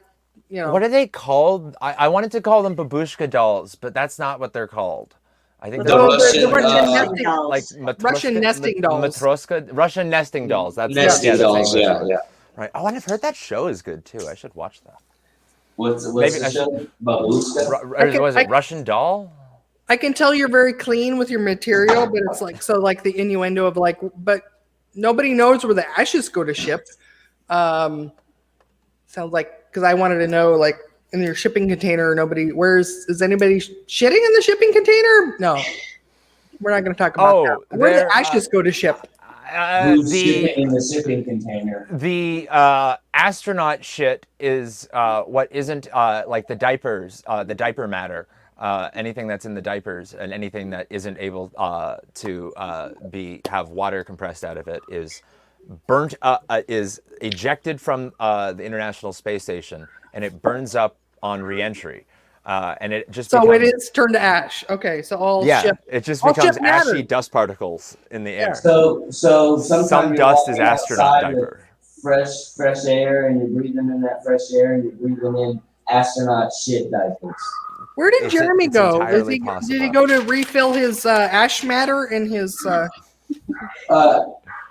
What are they called? I wanted to call them babushka dolls, but that's not what they're called. I think The they're Russian, Russian uh, nesting, like Russian nesting dolls. Russian nesting dolls. That's Nesting that's dolls, English yeah, word. yeah. Right. Oh, and I've heard that show is good too. I should watch that. What's Maybe the I show? Babushka? Was it Russian doll? I can tell you're very clean with your material, but it's like like the innuendo of like, but nobody knows where the ashes go to ship. Sounds like because I wanted to know like in your shipping container, is anybody shitting in the shipping container? No, we're not going to talk about that. Where do the ashes go to ship? Who's shipping in the shipping container? The astronaut shit is what isn't like the diapers, the diaper matter. Anything that's in the diapers and anything that isn't able to have water compressed out of it is burnt is ejected from the International Space Station, and it burns up on re-entry. And it just So becomes, it is turned to ash. Okay, so all ship. it just all becomes ship matter. ashy dust particles in the air. So sometimes Some you're dust is walking astronaut outside with diaper. fresh air, and you're breathing in that fresh air, and you're breathing in astronaut shit diapers. Where did It's Jeremy go? entirely Did he possible. go to refill his ash matter in his?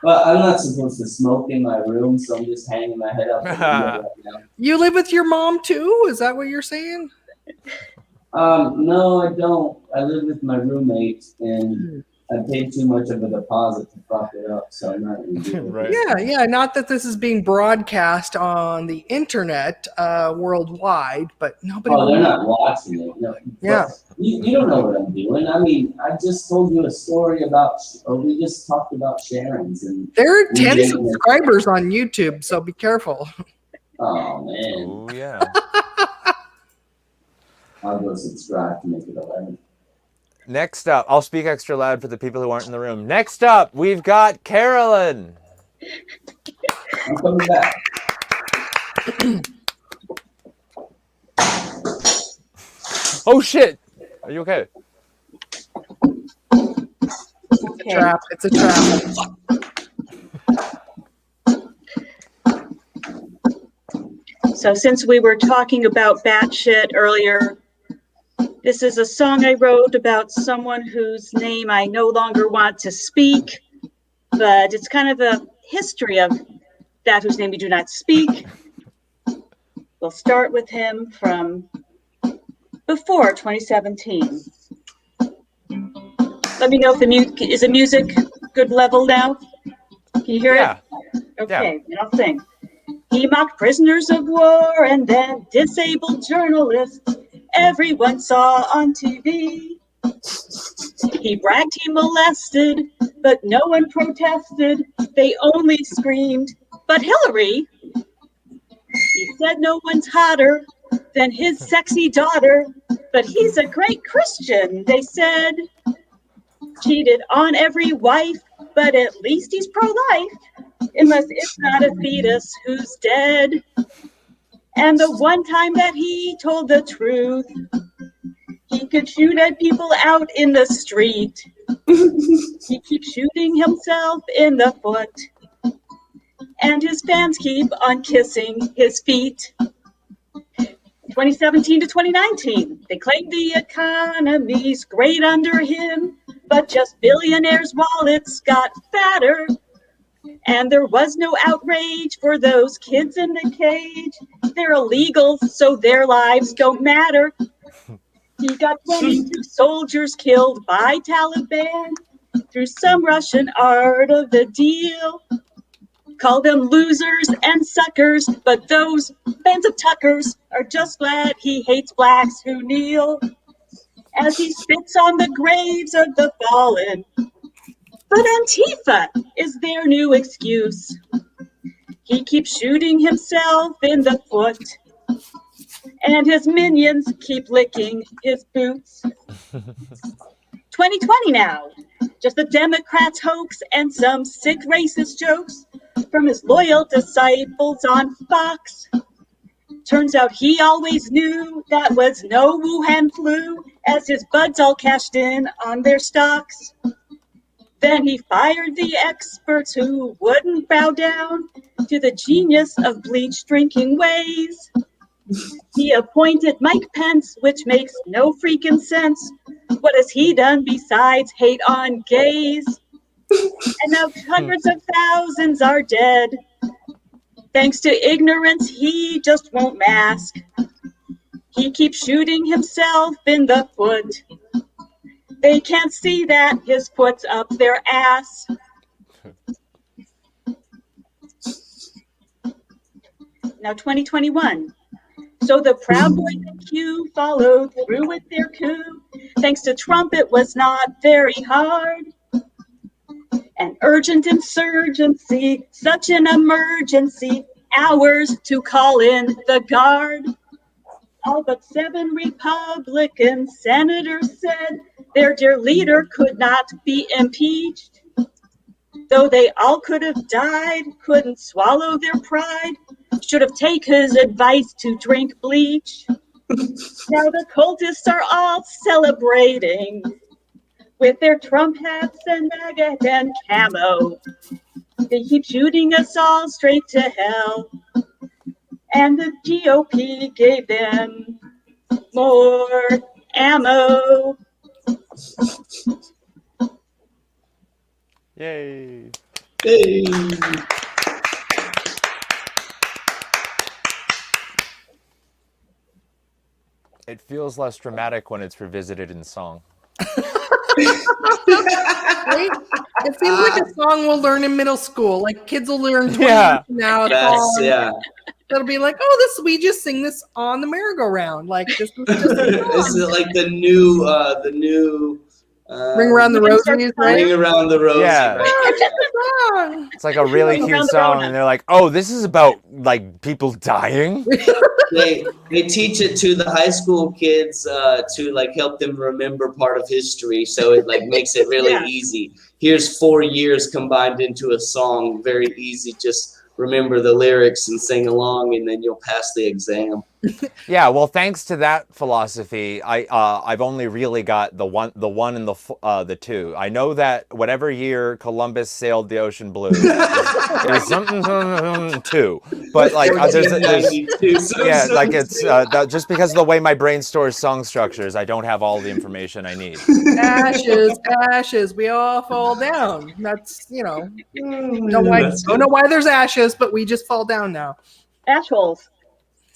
Well, I'm not supposed to smoke in my room, so I'm just hanging my head out the window right now. You live with your mom too? Is that what you're saying? No, I don't. I live with my roommate, and I paid too much of a deposit to fuck it up, so I'm not really doing it. Right. Yeah. Not that this is being broadcast on the internet worldwide, but nobody. Oh, they're not watching it. No. Yeah. But you don't know what I'm doing. I mean, I just told you a story we just talked about Sharon's, and There are 10 Yeah. subscribers on YouTube, so be careful. oh man, Oh yeah. I'll go subscribe to make it 11. Next up, I'll speak extra loud for the people who aren't in the room. Next up, we've got Carolyn. I'm coming back. Oh shit! Are you okay? Okay. Trap. It's a trap. So since we were talking about batshit earlier, this is a song I wrote about someone whose name I no longer want to speak, but it's kind of a history of that whose name we do not speak. We'll start with him from before 2017. Let me know if the music good level now? Can you hear Yeah. it? Okay, and I'll sing. He mocked prisoners of war and then disabled journalists everyone saw on TV. He bragged he molested, but no one protested. They only screamed, but Hillary. He said no one's hotter than his sexy daughter, but he's a great Christian, they said. Cheated on every wife, but at least he's pro-life, unless it's not a fetus who's dead. And the one time that he told the truth, he could shoot at people out in the street. He keeps shooting himself in the foot, and his fans keep on kissing his feet. 2017 to 2019, they claim the economy's great under him, but just billionaires' wallets got fatter. And there was no outrage for those kids in the cage. They're illegal, so their lives don't matter. He got 22 soldiers killed by Taliban through some Russian art of the deal. Call them losers and suckers, but those fans of Tucker's are just glad he hates blacks who kneel as he spits on the graves of the fallen. But Antifa is their new excuse. He keeps shooting himself in the foot, and his minions keep licking his boots. 2020 now, just the Democrats' hoax and some sick racist jokes from his loyal disciples on Fox. Turns out he always knew that was no Wuhan flu, as his buds all cashed in on their stocks. Then he fired the experts who wouldn't bow down to the genius of bleach drinking ways. He appointed Mike Pence, which makes no freaking sense. What has he done besides hate on gays? And now hundreds of thousands are dead. Thanks to ignorance, he just won't mask. He keeps shooting himself in the foot. They can't see that his foot's up their ass. Now 2021. So the Proud Boys in Q followed through with their coup. Thanks to Trump, it was not very hard. An urgent insurgency, such an emergency, hours to call in the guard. All but 7 Republican senators said their dear leader could not be impeached. Though they all could have died, couldn't swallow their pride, should have taken his advice to drink bleach. Now the cultists are all celebrating with their Trump hats and MAGA and camo. They keep shooting us all straight to hell. And the GOP gave them more ammo. Yay. Hey. It feels less dramatic when it's revisited in song. Right? It seems like a song we'll learn in middle school. Like kids will learn 20 Yeah. years from now. a That's, song. yeah. It'll be like, oh, this we just sing this on the merry-go-round. Like this is just a This song. is like the new Ring Around the You can start Rosies, playing. right? Ring Around the Rosy. Yeah. Right? Oh, it's just a song. It's like a really Around cute the song, Rona. and they're like, "Oh, this is about like people dying." They teach it to the high school kids to like help them remember part of history, so it like makes it really Yeah. easy. Here's 4 years combined into a song, very easy. Just remember the lyrics and sing along, and then you'll pass the exam. Yeah, well, thanks to that philosophy, I've only really got the one and the two. I know that whatever year Columbus sailed the ocean blue, it was something two. But like, there's 1492, yeah, like it's just because of the way my brain stores song structures, I don't have all the information I need. Ashes, ashes, we all fall down. That's don't know why there's ashes, but we just fall down now. Ash holes.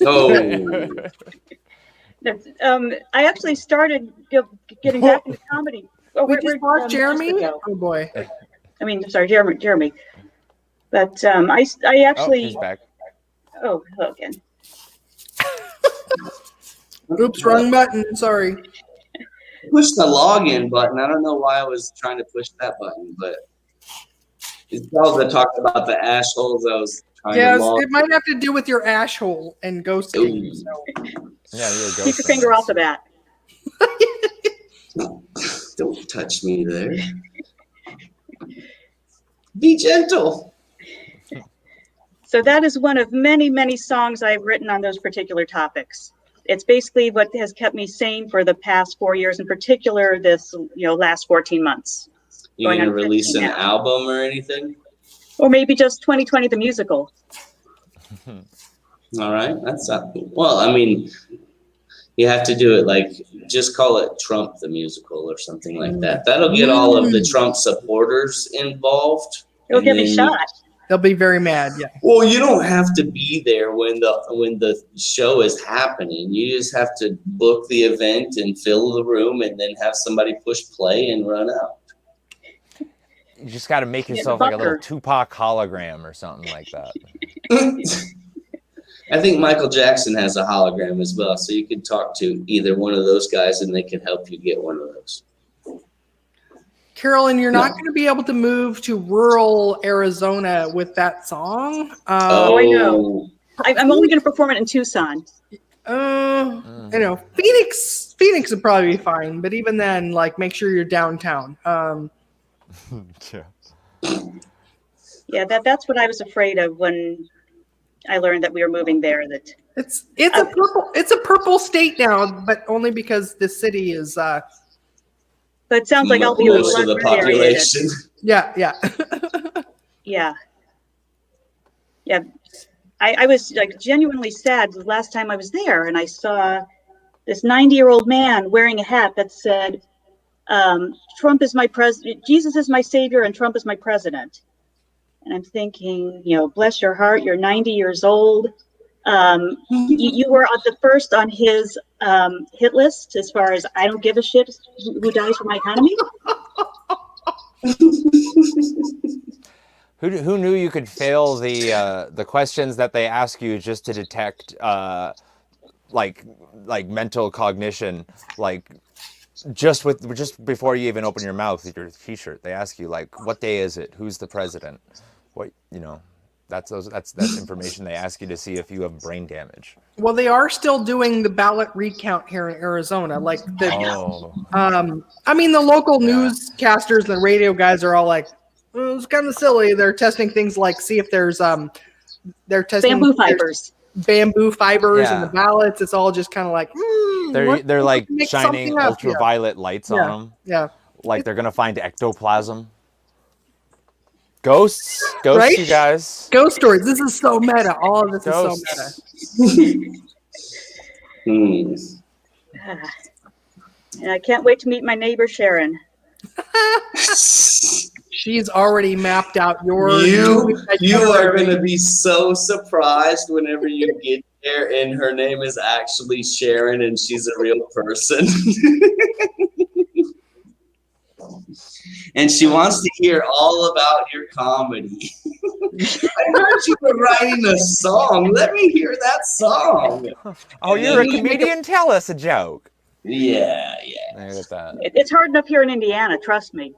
Oh, I actually started getting back into comedy. Oh, We just lost Jeremy. years ago. Oh boy. I mean, sorry, Jeremy. But I Oh, actually. he's back. Oh, hello again. Oops, wrong button. Sorry. push the login button. I don't know why I was trying to push that button, but it's all the talk about the ash holes. I was trying Yes, to log. it might have to do with your ash hole and ghosting. Ooh. So. Yeah, you're a Keep ghost. your finger off of that. Don't touch me there. Be gentle. So that is one of many, many songs I've written on those particular topics. It's basically what has kept me sane for the past 4 years, in particular this, last 14 months. You Going gonna on release an 15 now. album or anything? Or maybe just 2020 the musical. All right, that's well. I mean, you have to do it like just call it Trump the musical or something like that. That'll get all of the Trump supporters involved. It'll and get me then shot. They'll be very mad. Yeah. Well, you don't have to be there when the show is happening. You just have to book the event and fill the room, and then have somebody push play and run out. You just got to make yourself like a little Tupac hologram or something like that. I think Michael Jackson has a hologram as well, so you could talk to either one of those guys, and they can help you get one of those. Carolyn, you're not going to be able to move to rural Arizona with that song. Oh, I know. I'm only going to perform it in Tucson. Phoenix would probably be fine, but even then, like, make sure you're downtown. Yeah, that's what I was afraid of when I learned that we were moving there. That it's a purple state now, but only because the city is. But it sounds like I'll be most of the population. Yeah. Yeah. I was like genuinely sad the last time I was there, and I saw this 90-year-old man wearing a hat that said, "Trump is my president, Jesus is my savior, and Trump is my president." And I'm thinking, bless your heart, you're 90 years old. You were the first on his hit list as far as I don't give a shit who dies for my economy. Who knew you could fail the questions that they ask you just to detect like mental cognition, like just before you even open your mouth with your T-shirt, they ask you like, what day is it? Who's the president? That's information they ask you to see if you have brain damage. Well, they are still doing the ballot recount here in Arizona. Like the local newscasters and radio guys are all like, it's kind of silly. They're testing things like see if there's they're testing bamboo fibers in the ballots. It's all just kind of like they're like shining ultraviolet lights on them. Yeah, like they're gonna find ectoplasm. Ghosts, right? You guys. Ghost stories. This is so meta. All of this is so meta. And I can't wait to meet my neighbor Sharon. She's already mapped out your. You are going to be so surprised whenever you get there, and her name is actually Sharon, and she's a real person. And she wants to hear all about your comedy. I heard you were writing a song. Let me hear that song. Oh, you're a comedian? Tell us a joke. Yeah. It's hard enough here in Indiana, trust me.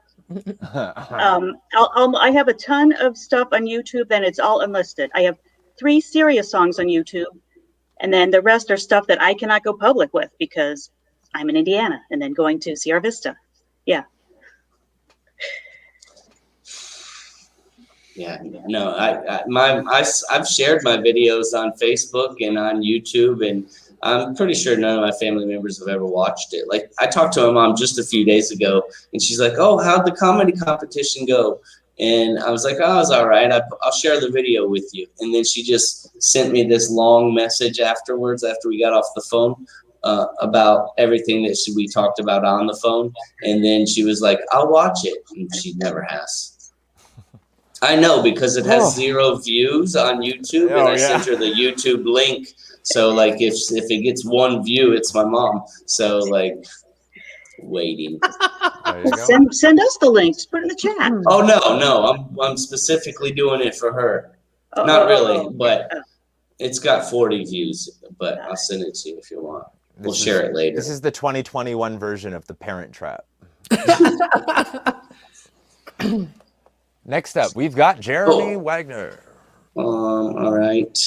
I have a ton of stuff on YouTube, and it's all unlisted. I have 3 serious songs on YouTube, and then the rest are stuff that I cannot go public with because I'm in Indiana and then going to Sierra Vista. Yeah. Yeah, no, I've shared my videos on Facebook and on YouTube, and I'm pretty sure none of my family members have ever watched it. Like, I talked to my mom just a few days ago, and she's like, "Oh, how'd the comedy competition go?" And I was like, "Oh, it was all right. I'll share the video with you." And then she just sent me this long message afterwards, after we got off the phone, about everything that we talked about on the phone. And then she was like, "I'll watch it," and she never has. I know, because it has 0 views on YouTube, and I sent her the YouTube link. So, like, if it gets 1 view, it's my mom. So, like, waiting. Send us the link. Just put it in the chat. Oh no, I'm specifically doing it for her. Not really, but it's got 40 views. But I'll send it to you if you want. We'll share it later. This is the 2021 version of The Parent Trap. Next up, we've got Jeremy Wagner. All right.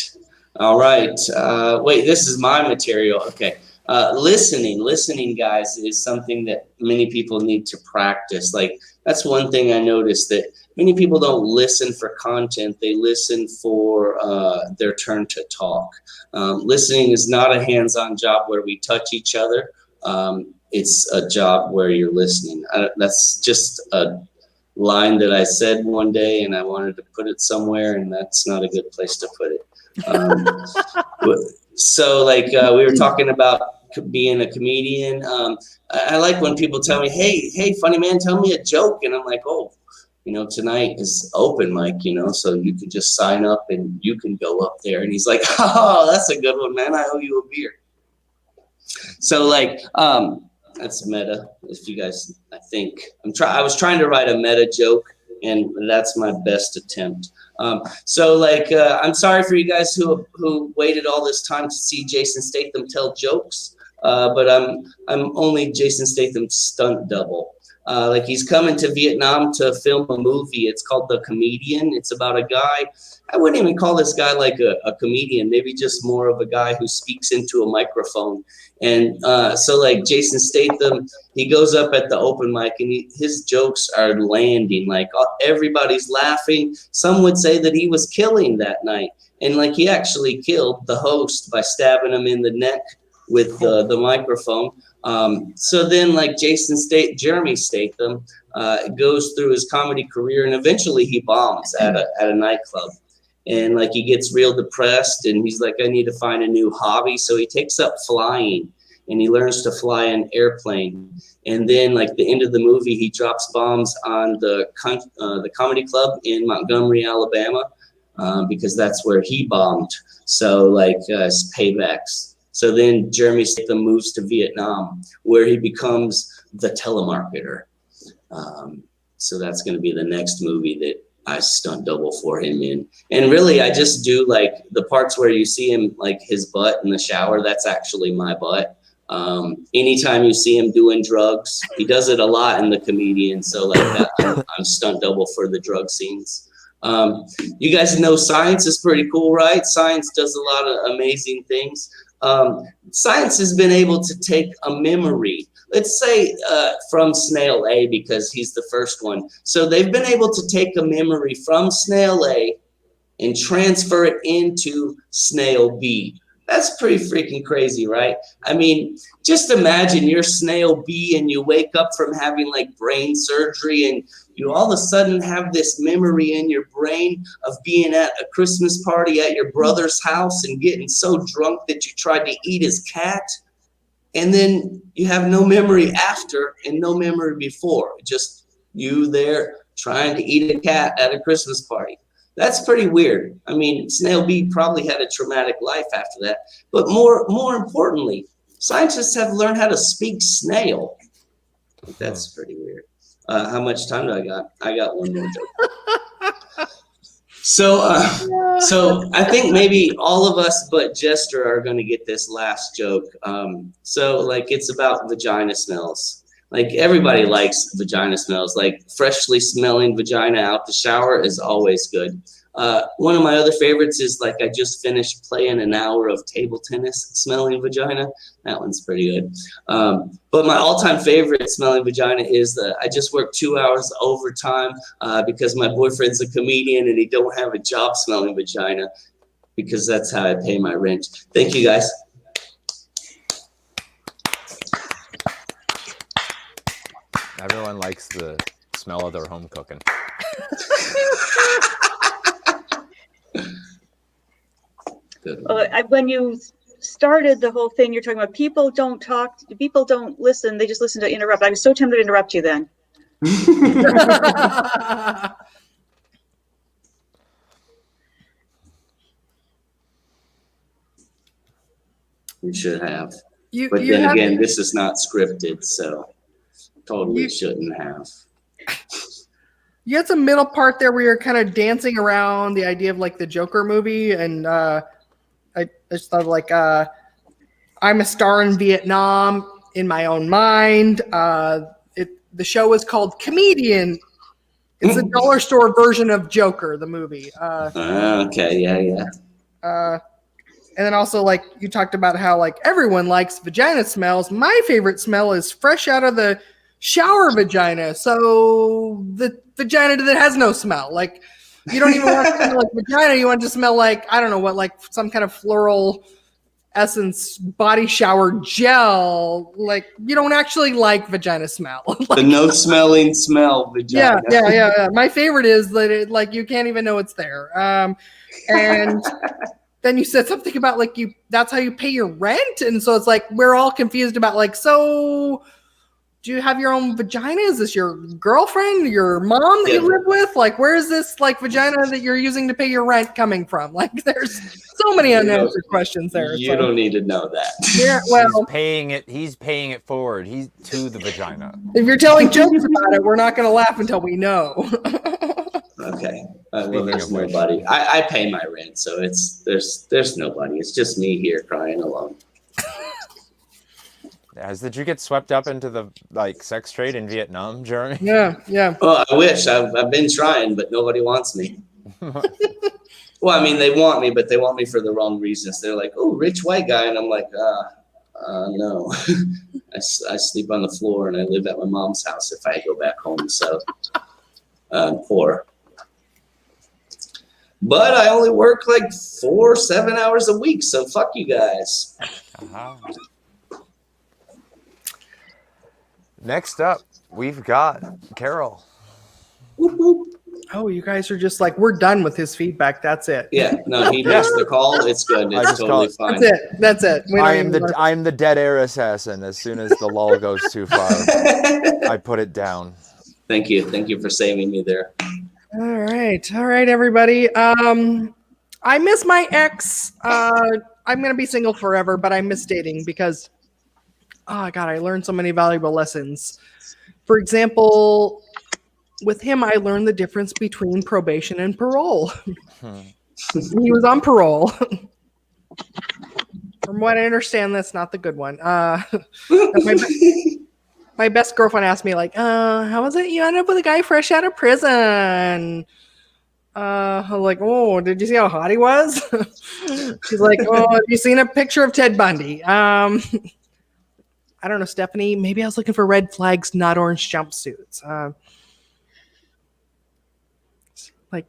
Wait, this is my material. Okay. Listening, guys, is something that many people need to practice. Like, that's one thing I noticed, that many people don't listen for content. They listen for their turn to talk. Listening is not a hands-on job where we touch each other. It's a job where you're listening. That's just a line that I said one day, and I wanted to put it somewhere, and that's not a good place to put it. So, like, we were talking about being a comedian. I like when people tell me, hey, funny man, tell me a joke. And I'm like, oh, tonight is open mic, so you could just sign up and you can go up there. And he's like, oh, that's a good one, man. I owe you a beer. So like, that's meta. If you guys, I was trying to write a meta joke, and that's my best attempt. So like, I'm sorry for you guys who waited all this time to see Jason Statham tell jokes, but I'm only Jason Statham's stunt double. Like he's coming to Vietnam to film a movie. It's called The Comedian. It's about a guy. I wouldn't even call this guy like a comedian, maybe just more of a guy who speaks into a microphone. And so like Jason Statham, he goes up at the open mic and his jokes are landing. Like everybody's laughing. Some would say that he was killing that night. And like he actually killed the host by stabbing him in the neck with the microphone. So then like Jeremy Statham goes through his comedy career, and eventually he bombs at a nightclub. And like he gets real depressed, and he's like, I need to find a new hobby. So he takes up flying, and he learns to fly an airplane. And then like the end of the movie, he drops bombs on the comedy club in Montgomery, Alabama, because that's where he bombed. So like paybacks. So then Jeremy Statham moves to Vietnam, where he becomes the telemarketer. So that's going to be the next movie that I stunt double for him in. And really, I just do like the parts where you see him, like his butt in the shower, that's actually my butt. Anytime you see him doing drugs, he does it a lot in The Comedian. So like I'm stunt double for the drug scenes. You guys know science is pretty cool, right? Science does a lot of amazing things. Science has been able to take a memory, let's say from snail A, because he's the first one. So they've been able to take a memory from snail A and transfer it into snail B. That's pretty freaking crazy, right? I mean, just imagine you're snail B and you wake up from having like brain surgery, and you all of a sudden have this memory in your brain of being at a Christmas party at your brother's house and getting so drunk that you tried to eat his cat. And then you have no memory after and no memory before. Just you there trying to eat a cat at a Christmas party. That's pretty weird. I mean, snail B probably had a traumatic life after that. But more importantly, scientists have learned how to speak snail. That's pretty weird. How much time do I got? I got one more joke. So I think maybe all of us but Jester are going to get this last joke. So like it's about vagina smells. Like everybody likes vagina smells. Like freshly smelling vagina out the shower is always good. One of my other favorites is like I just finished playing an hour of table tennis smelling vagina. That one's pretty good. But my all-time favorite smelling vagina is I just worked 2 hours overtime because my boyfriend's a comedian and he don't have a job smelling vagina, because that's how I pay my rent. Thank you, guys. Everyone likes the smell of their home cooking. When you started the whole thing, you're talking about people don't talk, people don't listen, they just listen to interrupt. I was so tempted to interrupt you then. You should have. But then again, this is not scripted, so totally shouldn't have. You had some middle part there where you're kind of dancing around the idea of like the Joker movie, and I just thought like I'm a star in Vietnam in my own mind. The show is called Comedian. It's a dollar store version of Joker, the movie. Okay, yeah. And then also like you talked about how like everyone likes vagina smells. My favorite smell is fresh out of the shower vagina. So the vagina that has no smell. Like you don't even want to smell like vagina. You want to smell like, I don't know what, like some kind of floral essence body shower gel. Like you don't actually like vagina smell. Like, the no smelling smell vagina. Yeah. My favorite is that it, like you can't even know it's there. And then you said something about like that's how you pay your rent. And so it's like we're all confused about like, so do you have your own vagina? Is this your girlfriend, your mom that Yeah. you live with? Like, where is this like vagina that you're using to pay your rent coming from? Like, there's so many unanswered questions there. You don't need to know that. Yeah, well, He's paying it forward. He's to the vagina. if you're telling jokes about it, we're not going to laugh until we know. Okay. Well, Speaking there's of which. nobody. I pay my rent, so there's nobody. It's just me here crying alone. Did you get swept up into the like sex trade in Vietnam, Jeremy? Yeah. Well, I wish. I've been trying, but nobody wants me. Well, I mean, they want me, but they want me for the wrong reasons. They're like, "Oh, rich white guy," and I'm like, no. I sleep on the floor, and I live at my mom's house if I go back home. So I'm poor. But I only work like 7 hours a week, so fuck you guys. Uh-huh. Next up, we've got Carol. Whoop, whoop. Oh, you guys are just like, we're done with his feedback. That's it. Yeah, no, he missed the call. It's good. I It's just totally call fine. That's it. We don't I'm the dead air assassin. As soon as the lull goes too far, I put it down. Thank you. Thank you for saving me there. All right, everybody. I miss my ex. I'm gonna be single forever, but I miss dating because, oh God, I learned so many valuable lessons. For example, with him, I learned the difference between probation and parole. He was on parole. From what I understand, that's not the good one. My best girlfriend asked me, like, how was it you ended up with a guy fresh out of prison? I'm like, oh, did you see how hot he was? She's like, oh, have you seen a picture of Ted Bundy? I don't know, Stephanie. Maybe I was looking for red flags, not orange jumpsuits. Like,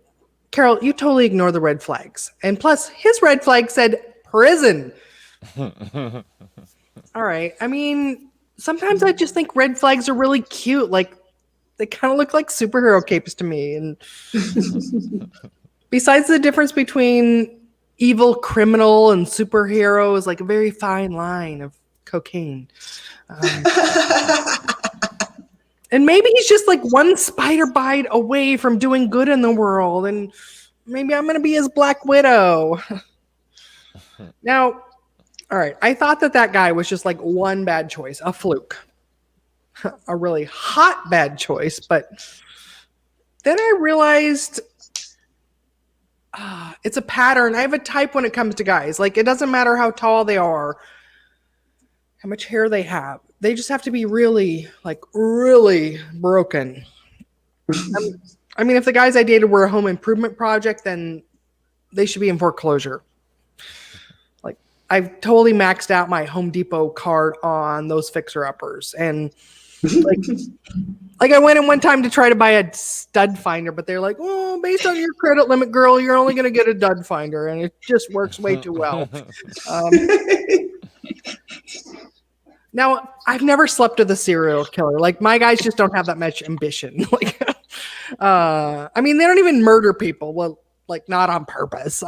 Carol, you totally ignore the red flags. And plus, his red flag said prison. All right. I mean, sometimes I just think red flags are really cute. Like, they kind of look like superhero capes to me. And besides, the difference between evil criminal and superhero is like a very fine line of cocaine. And maybe he's just like one spider bite away from doing good in the world. And maybe I'm going to be his Black Widow. Now, all right. I thought that guy was just like one bad choice, a fluke, a really hot bad choice. But then I realized it's a pattern. I have a type when it comes to guys. Like, it doesn't matter how tall they are, how much hair they have. They just have to be really broken. I mean, if the guys I dated were a home improvement project, then they should be in foreclosure. Like, I've totally maxed out my Home Depot card on those fixer-uppers. And like I went in one time to try to buy a stud finder, but they're like, oh, based on your credit limit, girl, you're only going to get a dud finder. And it just works way too well. Now, I've never slept with a serial killer. Like, my guys just don't have that much ambition. Like, I mean, they don't even murder people. Well, like, not on purpose.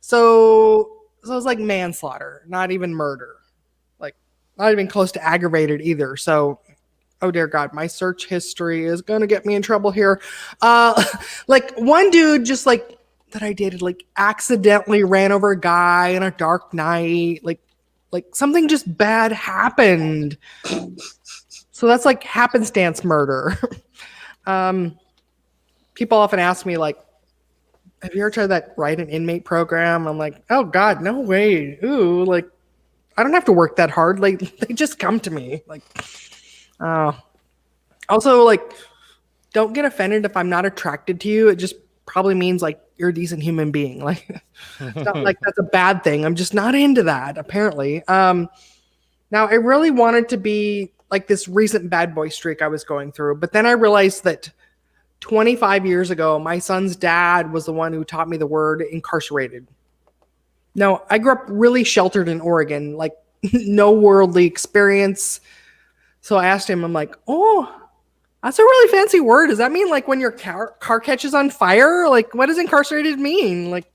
So it was like manslaughter, not even murder. Like, not even close to aggravated either. So, oh dear God, my search history is going to get me in trouble here. Like, one dude just like that I dated, like, accidentally ran over a guy in a dark night. Like something just bad happened. So that's like happenstance murder. People often ask me, like, have you ever tried that write an inmate program? I'm like, oh God, no way. Ooh, like, I don't have to work that hard. Like, they just come to me. Like, also, like, don't get offended if I'm not attracted to you. It just probably means like you're a decent human being. Like, it's not like that's a bad thing. I'm just not into that, apparently. Now, I really wanted to be like this recent bad boy streak I was going through, but then I realized that 25 years ago, my son's dad was the one who taught me the word incarcerated. Now, I grew up really sheltered in Oregon, like no worldly experience. So I asked him, I'm like, oh, that's a really fancy word. Does that mean like when your car catches on fire? Like, what does incarcerated mean? Like,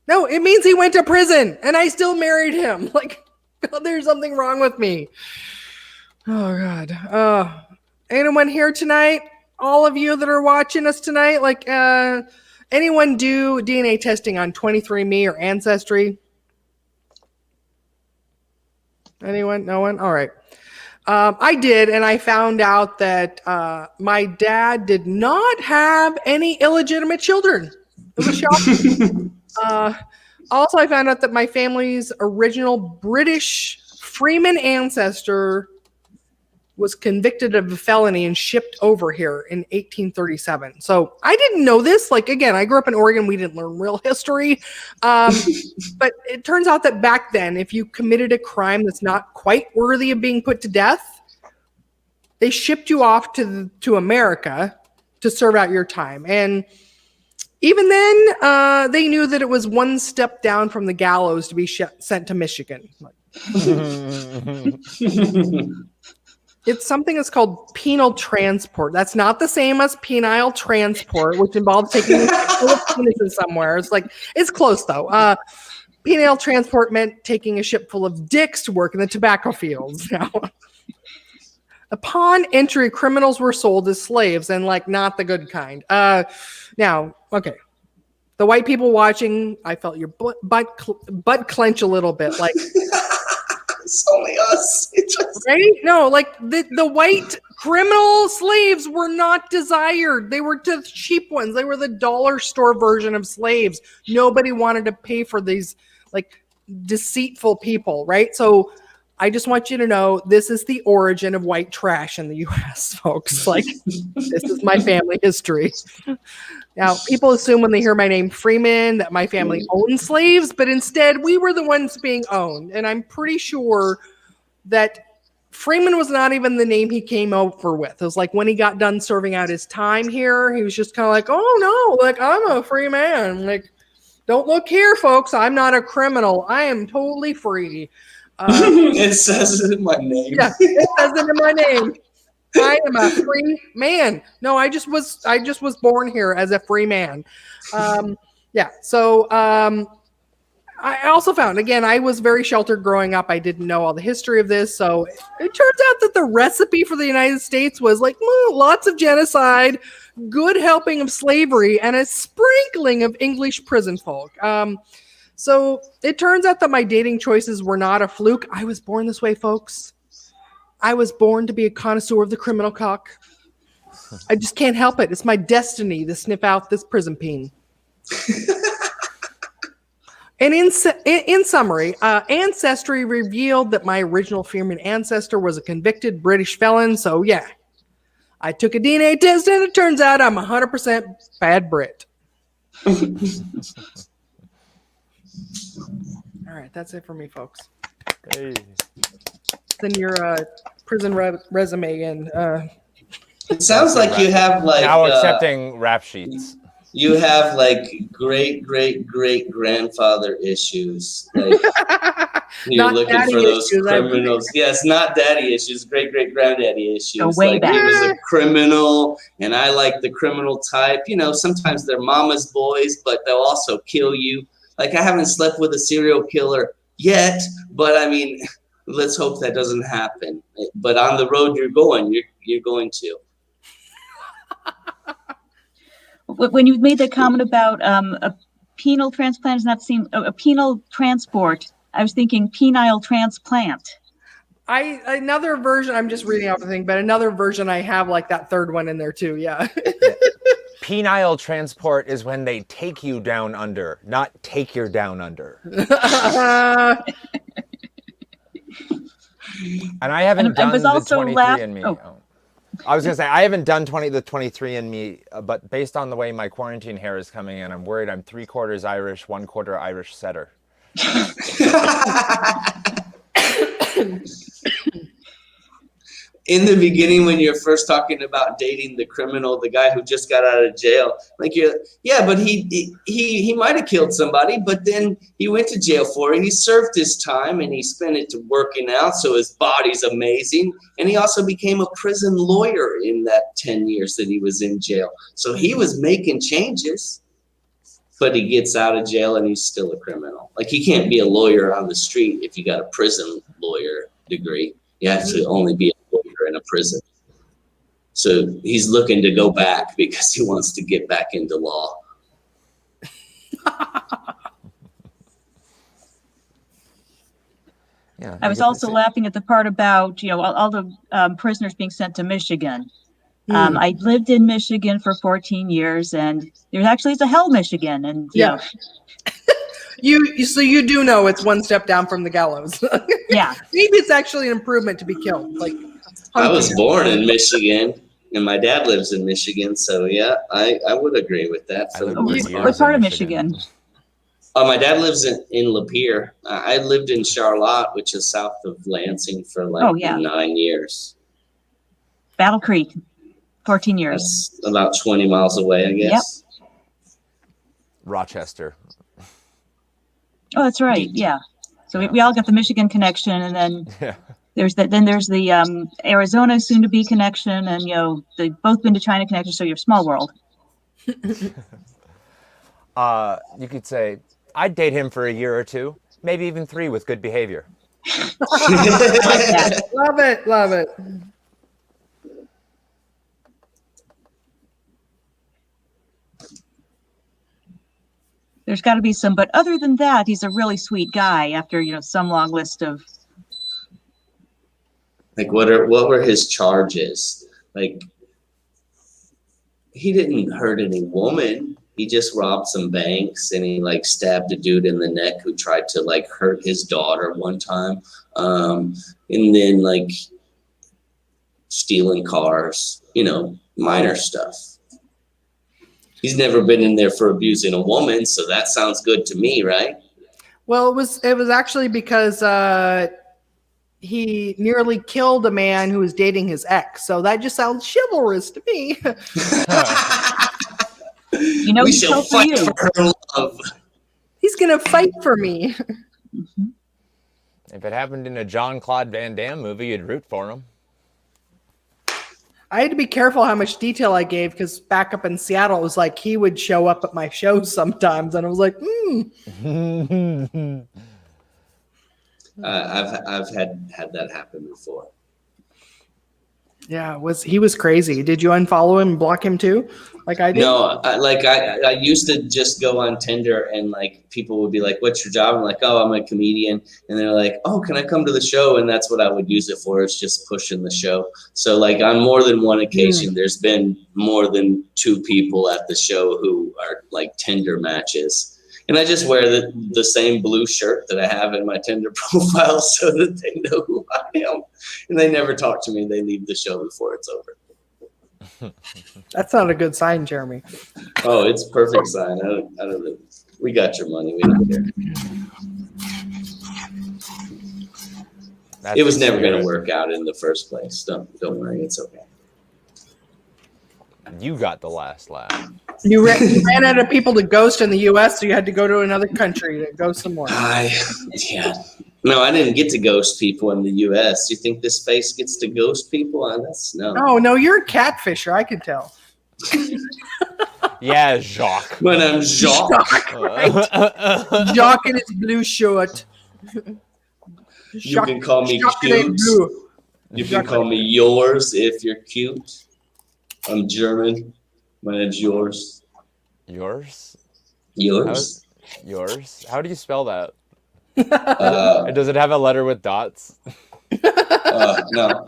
no, it means he went to prison and I still married him. Like, God, there's something wrong with me. Oh God. Anyone here tonight? All of you that are watching us tonight, like anyone do DNA testing on 23andMe or Ancestry? Anyone? No one? All right. I did, and I found out that my dad did not have any illegitimate children. It was shocking. Also, I found out that my family's original British freeman ancestor was convicted of a felony and shipped over here in 1837. So I didn't know this. Like, again, I grew up in Oregon. We didn't learn real history. But it turns out that back then, if you committed a crime that's not quite worthy of being put to death, they shipped you off to America to serve out your time. And even then, they knew that it was one step down from the gallows to be sent to Michigan. It's something that's called penal transport. That's not the same as penile transport, which involves taking a penises somewhere. It's close though. Penile transport meant taking a ship full of dicks to work in the tobacco fields. Now, upon entry, criminals were sold as slaves, and not the good kind. Now, okay, the white people watching, I felt your butt clench a little bit, like. It's only us. Right? No, the white criminal slaves were not desired. They were the cheap ones. They were the dollar store version of slaves. Nobody wanted to pay for these deceitful people, right? So I just want you to know this is the origin of white trash in the US, folks. This is my family history. Now, people assume when they hear my name Freeman that my family owned slaves, but instead we were the ones being owned. And I'm pretty sure that Freeman was not even the name he came over with. It was when he got done serving out his time here, he was just kind of oh no, I'm a free man. Don't look here, folks. I'm not a criminal. I am totally free. It says it in my name. Yeah, it says it in my name. I am a free man. No, I just was born here as a free man. So I also found, again, I was very sheltered growing up. I didn't know all the history of this. So it turns out that the recipe for the United States was lots of genocide, good helping of slavery, and a sprinkling of English prison folk. So it turns out that my dating choices were not a fluke. I was born this way, folks. I was born to be a connoisseur of the criminal cock. I just can't help it. It's my destiny to sniff out this prison peen. And in summary, Ancestry revealed that my original Freeman ancestor was a convicted British felon. So yeah, I took a DNA test and it turns out I'm 100% bad Brit. All right, that's it for me, folks. Hey. Then your prison resume and it sounds like you have now accepting rap sheets. You have great grandfather issues. You're looking for those criminals. Yes, not daddy issues, great granddaddy issues. Way He back. was a criminal, and I like the criminal type. Sometimes they're mama's boys, but they'll also kill you. I haven't slept with a serial killer yet, but I mean, let's hope that doesn't happen. But on the road you're going to. When you made that comment about a penal transplant does not seem a penal transport, I was thinking penile transplant. Another version, I'm just reading off the thing, but another version I have that third one in there too. Yeah. Penile transport is when they take you down under, not take your down under. And I haven't done the 23andMe. I was going to say, I haven't done the 23andMe, but based on the way my quarantine hair is coming in, I'm worried I'm 3/4 Irish, 1/4 Irish setter. In the beginning, when you're first talking about dating the criminal, the guy who just got out of jail, but he might have killed somebody, but then he went to jail for it. He served his time and he spent it working out, so his body's amazing. And he also became a prison lawyer in that 10 years that he was in jail. So he was making changes, but he gets out of jail and he's still a criminal. You can't be a lawyer on the street if you got a prison lawyer degree. You have to only be a lawyer in a prison. So he's looking to go back because he wants to get back into law. Yeah, I was also laughing at the part about, all the prisoners being sent to Michigan. I lived in Michigan for 14 years, and there actually is a Hell, Michigan. And Yeah. So you do know it's one step down from the gallows. Yeah. Maybe it's actually an improvement to be killed. Like, I was born in Michigan, and my dad lives in Michigan. So, yeah, I would agree with that. I For lived the most for part. What part of Michigan? My dad lives in Lapeer. I lived in Charlotte, which is south of Lansing, for like 9 years. Battle Creek, 14 years. That's about 20 miles away, I guess. Rochester. Oh, that's right. Yeah. So we all got the Michigan connection, and then there's the Arizona soon to be connection, and they've both been to China connection. So you're small world. You could say I'd date him for a year or two, maybe even 3 with good behavior. Love it. Love it. There's got to be some, but other than that, he's a really sweet guy. After some long list of, like, what were his charges? Like, he didn't hurt any woman. He just robbed some banks, and he like stabbed a dude in the neck who tried to like hurt his daughter one time, and then like stealing cars. Minor stuff. He's never been in there for abusing a woman, so that sounds good to me, right? Well, it was actually because he nearly killed a man who was dating his ex. So that just sounds chivalrous to me. We shall fight for her love. He's gonna fight for me. If it happened in a Jean-Claude Van Damme movie, you'd root for him. I had to be careful how much detail I gave because back up in Seattle, it was like he would show up at my shows sometimes, and I was like, I've had that happen before. Yeah, he was crazy. Did you unfollow him and block him too, like I did? No, I used to just go on Tinder, and like people would be like, "What's your job?" I'm like, "Oh, I'm a comedian," and they're like, "Oh, can I come to the show?" And that's what I would use it for. It's just pushing the show. So like on more than one occasion, there's been more than 2 people at the show who are like Tinder matches. And I just wear the same blue shirt that I have in my Tinder profile so that they know who I am. And they never talk to me. They leave the show before it's over. That's not a good sign, Jeremy. Oh, it's a perfect sign. I don't know. We got your money. We don't care. It was never going to work out in the first place. Don't worry. It's okay. You got the last laugh. You ran out of people to ghost in the U.S., so you had to go to another country to ghost some more. Yeah. No, I didn't get to ghost people in the U.S. You think this face gets to ghost people? No. Oh, no, you're a catfisher. I can tell. Yeah, Jacques. When I'm Jacques. Right. Jacques in his blue shirt. You can call me cute. You can call me yours if you're cute. I'm German. My name's yours. Yours? Yours? Yours? How do you spell that? Uh, Does it have a letter with dots? no.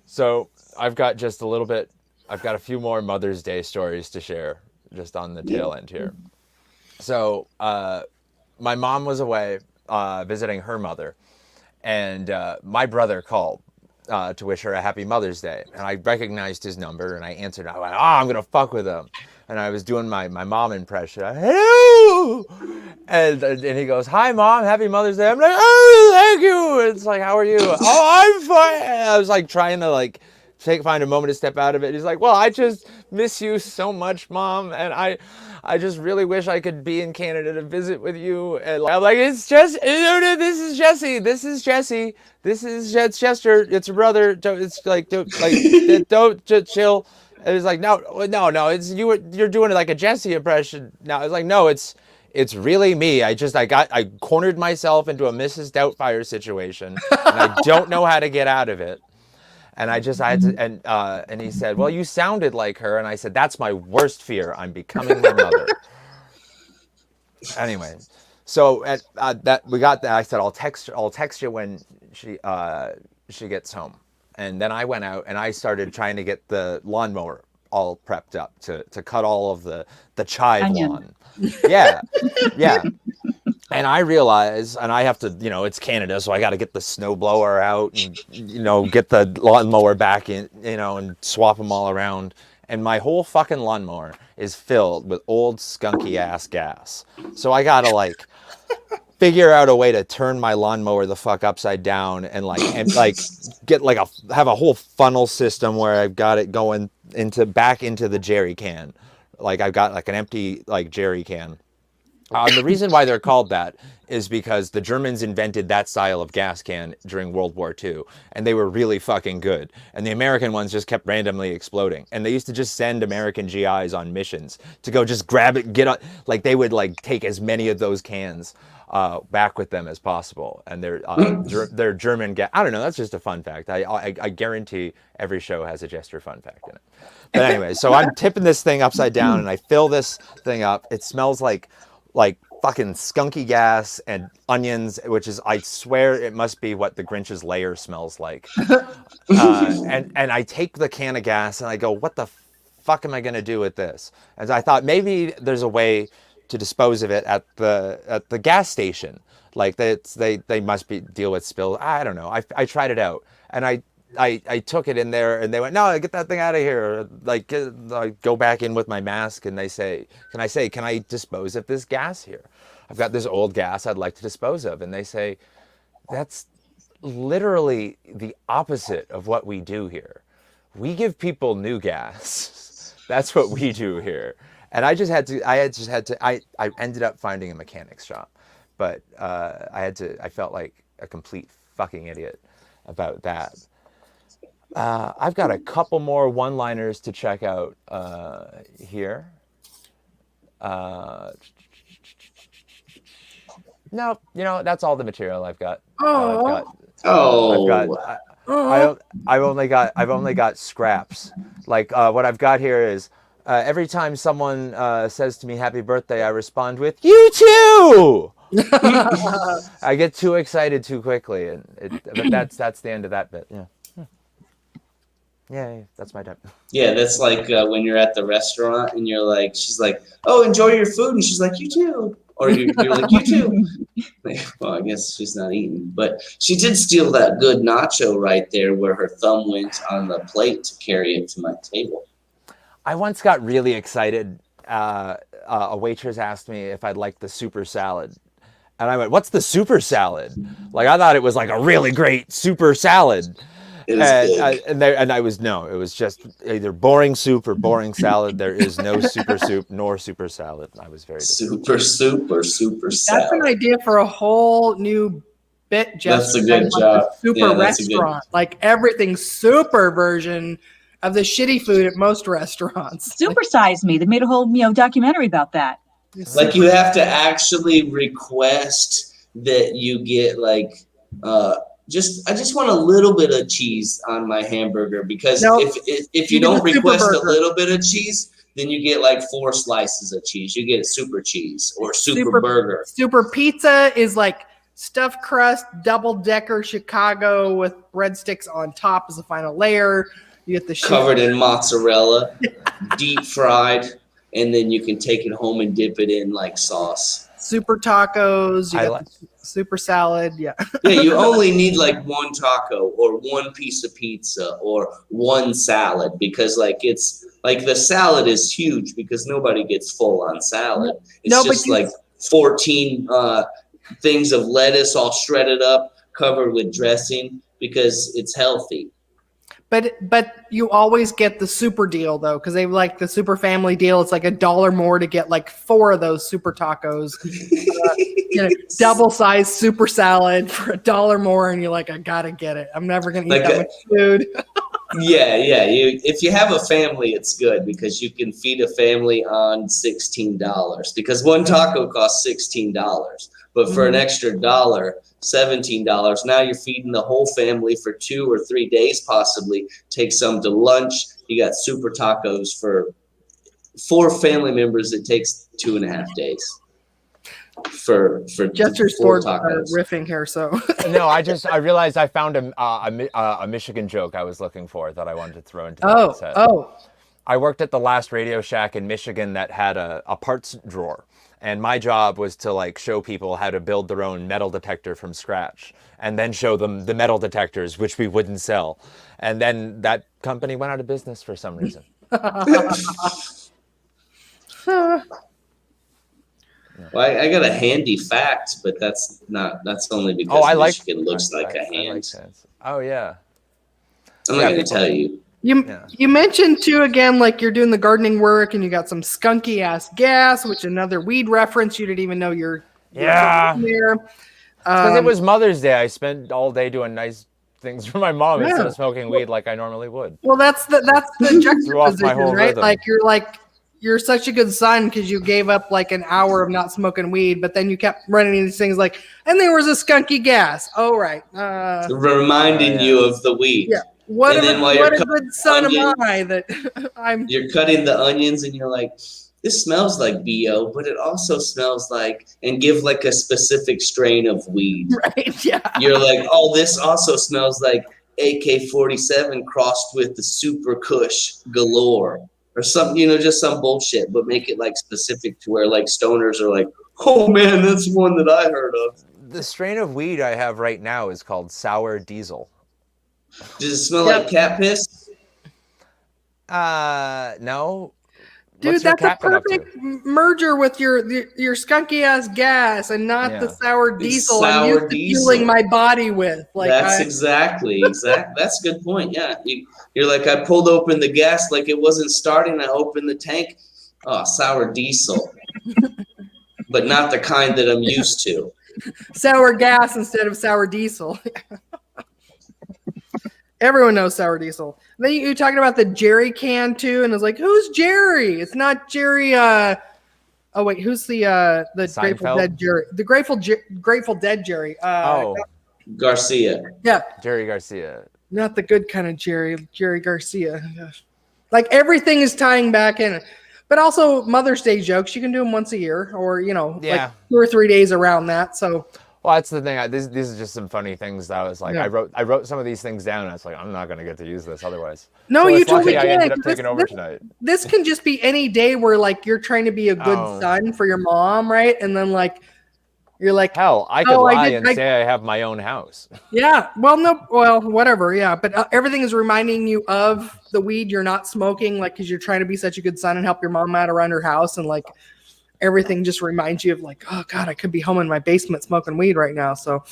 So I've got just a little bit. I've got a few more Mother's Day stories to share just on the tail end here. So my mom was away visiting her mother, and my brother called to wish her a happy Mother's Day. And I recognized his number, and I answered. I went, I'm going to fuck with him. And I was doing my mom impression. Hello! And he goes, hi, Mom, happy Mother's Day. I'm like, oh, thank you. It's like, how are you? Oh, I'm fine. And I was like trying to find a moment to step out of it. He's like, well, I just miss you so much, Mom. And I just really wish I could be in Canada to visit with you. And I'm like, it's just, this is Jesse. This is Jesse. This is Chester. It's a brother. Don't just chill. And it's like, no, it's you're doing like a Jesse impression. Now it's like, no, it's It's really me. I cornered myself into a Mrs. Doubtfire situation, and I don't know how to get out of it. And I had to, and he said, well, you sounded like her. And I said, that's my worst fear. I'm becoming my mother. Anyway, so we got that. I said, I'll text you when she gets home. And then I went out and I started trying to get the lawnmower all prepped up to cut all of the chive lawn. Yeah. Yeah. And I realize, and I have to, it's Canada, so I got to get the snow blower out and, get the lawnmower back in, and swap them all around. And my whole fucking lawnmower is filled with old skunky ass gas. So I got to figure out a way to turn my lawnmower the fuck upside down and get have a whole funnel system where I've got it going back into the jerry can. I've got an empty jerry can. The reason why they're called that is because the Germans invented that style of gas can during World War II, and they were really fucking good. And the American ones just kept randomly exploding. And they used to just send American GIs on missions to go just grab it, they would take as many of those cans back with them as possible. And they're German gas. I don't know. That's just a fun fact. I guarantee every show has a Jester fun fact in it. But anyway, so I'm tipping this thing upside down, and I fill this thing up. It smells like fucking skunky gas and onions, which is, I swear it must be what the Grinch's lair smells like. And I take the can of gas and I go, what the fuck am I going to do with this? And I thought maybe there's a way to dispose of it at the gas station. They must deal with spills. I don't know. I tried it out, and I took it in there, and they went, no, get that thing out of here. I go back in with my mask, and they say, can I dispose of this gas here? I've got this old gas I'd like to dispose of. And they say, that's literally the opposite of what we do here. We give people new gas. That's what we do here. And I ended up finding a mechanics shop, but I felt like a complete fucking idiot about that. I've got a couple more one-liners to check out here. No, that's all the material I've got. I've only got scraps. What I've got here is every time someone says to me "Happy birthday," I respond with "You too." I get too excited too quickly, but that's the end of that bit. Yeah. Yeah, that's my time. Yeah, that's when you're at the restaurant and she's like, oh, enjoy your food. And she's like, you too. Or you're like, you too. Well, I guess she's not eating. But she did steal that good nacho right there where her thumb went on the plate to carry it to my table. I once got really excited. A waitress asked me if I'd like the super salad. And I went, what's the super salad? I thought it was a really great super salad. It was just either boring soup or boring salad. There is no super soup nor super salad. I was very super soup or super salad. That's an idea for a whole new bit, Jeff. That's a good job. Super restaurant, everything super version of the shitty food at most restaurants. Supersize Me. They made a whole documentary about that. You have to actually request that you get I just want a little bit of cheese on my hamburger because if you don't request a little bit of cheese, then you get 4 slices of cheese. You get super cheese or super burger. Super pizza is stuffed crust, double-decker Chicago with breadsticks on top as a final layer. You get the covered in mozzarella, deep fried, and then you can take it home and dip it in sauce. Super tacos, you got the super salad, yeah. Yeah, you only need 1 taco or 1 piece of pizza or 1 salad because it's the salad is huge because nobody gets full on salad. It's 14 things of lettuce all shredded up, covered with dressing because it's healthy. But you always get the super deal though, because they the super family deal. It's $1 more to get 4 of those super tacos, double sized super salad for $1 more, and you're I gotta get it. I'm never gonna eat that much food. Yeah, yeah. If you have a family, it's good because you can feed a family on $16 because one taco costs $16. But for an extra dollar, $17, now you're feeding the whole family for 2 or 3 days, possibly. Take some to lunch. You got super tacos for 4 family members. It takes 2.5 days for Jester's 4 Ford are tacos. riffing here, so No, I realized I found a Michigan joke I was looking for that I wanted to throw into the set. I worked at the last Radio Shack in Michigan that had a parts drawer. And my job was to like show people how to build their own metal detector from scratch and then show them the metal detectors, which we wouldn't sell. And then that company went out of business for some reason. Well, I got a handy fact, but that's only because Michigan looks like a hand. Oh yeah. I'm not going to tell you. You mentioned too again, like you're doing the gardening work and you got some skunky ass gas, which another weed reference. You didn't even know you're yeah. There. Because it was Mother's Day. I spent all day doing nice things for my mom instead of smoking weed like I normally would. Well, that's the juxtaposition, right? Rhythm. Like you're such a good son because you gave up like an hour of not smoking weed, but then you kept running into these things like, and there was a skunky gas. Oh, right. Reminding you of the weed. Yeah. What a good son am I that I'm. You're cutting the onions and you're like, this smells like BO, but it also smells like, and give like a specific strain of weed. Right, yeah. You're like, oh, this also smells like AK-47 crossed with the Super Kush galore. Or something, just some bullshit, but make it like specific to where like stoners are like, oh man, that's one that I heard of. The strain of weed I have right now is called Sour Diesel. Does it smell like cat piss? No. Dude, that's a perfect merger with your skunky ass gas and not the sour diesel I'm used to fueling my body with. Like that's exactly. That's a good point. Yeah. You're like, I pulled open the gas like it wasn't starting. I opened the tank. Oh, sour diesel. But not the kind that I'm used to. Sour gas instead of sour diesel. Everyone knows sour diesel. And then you're talking about the Jerry can too, and it's like, who's Jerry? It's not Jerry. Oh wait, who's the Seinfeld? Grateful Dead Jerry? The Grateful Dead Jerry. Garcia. Yeah, Jerry Garcia. Not the good kind of Jerry Garcia. Like everything is tying back in, but also Mother's Day jokes. You can do them once a year, or like 2 or 3 days around that. So. Well, that's the thing. These are just some funny things that I was like, I wrote some of these things down, and I was like, I'm not going to get to use this otherwise. No, so you totally can. I ended up taking over tonight. This can just be any day where like you're trying to be a good son for your mom, right? And then like you're like, hell, I could lie and say I have my own house. Yeah. Well, whatever. Yeah, but everything is reminding you of the weed you're not smoking, like because you're trying to be such a good son and help your mom out around her house, and like. Everything just reminds you of like, oh God, I could be home in my basement smoking weed right now. So,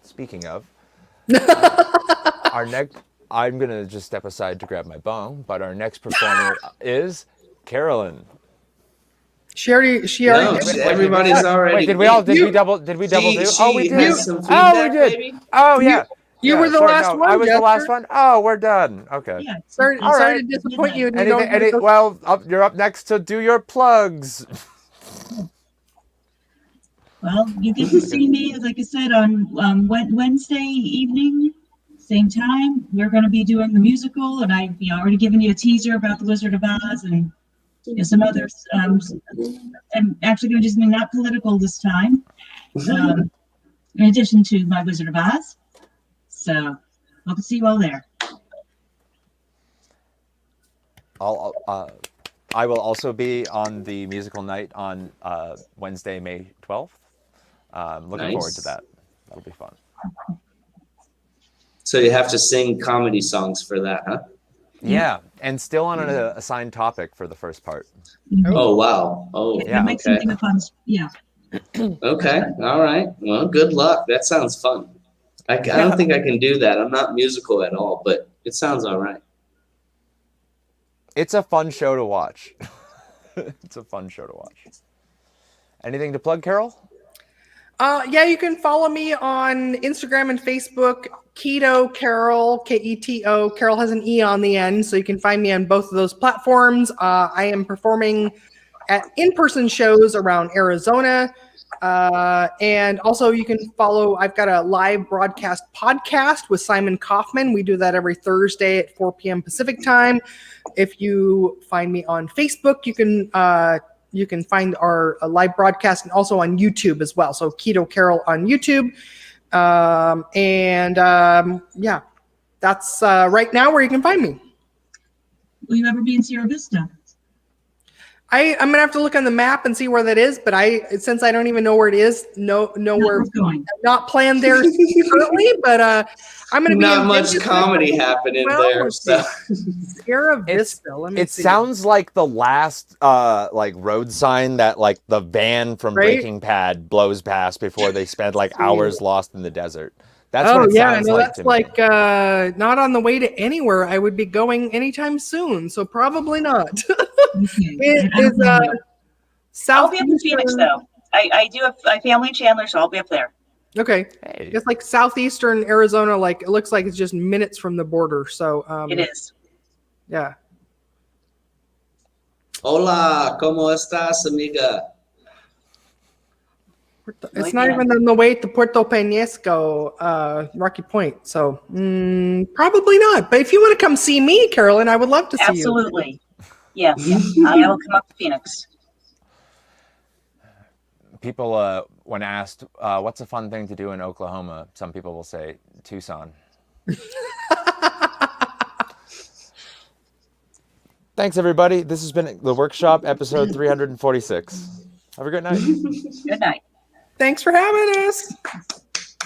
speaking of, I'm gonna just step aside to grab my bong. But our next performer is Carolyn. She already. Everybody's already. Wait, did we double do? Oh, we did. We did. Baby. Oh yeah. You were the last one. I was the last one. Oh, we're done. Okay. Yeah, sorry to disappoint you. You're up next to do your plugs. Well, you get to see me, like I said, on Wednesday evening, same time. We're going to be doing the musical, and I've already given you a teaser about the Wizard of Oz and some others. I'm actually going to do something not political this time, in addition to my Wizard of Oz. So, hope to see you all there. I will also be on the musical night on Wednesday, May 12th. Looking forward to that. That'll be fun. So you have to sing comedy songs for that, huh? Yeah, and still on an assigned topic for the first part. Oh, wow. Oh, yeah. Make something fun. Yeah. Okay. All right. Well, good luck. That sounds fun. I don't think I can do that. I'm not musical at all, but it sounds all right. It's a fun show to watch. Anything to plug, Carol? Yeah, you can follow me on Instagram and Facebook, Keto Carol, Keto. Carol has an E on the end, so you can find me on both of those platforms. I am performing at in-person shows around Arizona. And also you can follow, I've got a live broadcast podcast with Simon Kaufman. We do that every Thursday at 4 p.m. Pacific time. If you find me on Facebook, you can find our live broadcast and also on YouTube as well. So Keto Carol on YouTube. Yeah, that's right now where you can find me. Will you ever be in Sierra Vista? I'm gonna have to look on the map and see where that is, but since I don't even know where it is, nowhere going. not planned there currently, but I'm gonna be Not in much Denver. comedy happening there. let's So. see. Sierra Vista. Let me It see. sounds like the last like road sign that like the van from Right? Breaking Bad blows past before they spend like hours lost in the desert. That's Oh what it yeah, sounds no, like that's to me. like not on the way to anywhere I would be going anytime soon, so probably not. It is I'll south. be up in Phoenix though. I do have my family in Chandler, so I'll be up there. Okay, Hey. it's like southeastern Arizona. Like it looks like it's just minutes from the border. So It is. yeah. Hola, ¿cómo estás, amiga? It's not even on the way to Puerto Peñasco, Rocky Point. So probably not. But if you want to come see me, Carolyn, I would love to see you. Absolutely. Yeah. I will come up to Phoenix. People, when asked, what's a fun thing to do in Oklahoma, some people will say Tucson. Thanks, everybody. This has been The Workshop, episode 346. Have a great night. Good night. Thanks for having us.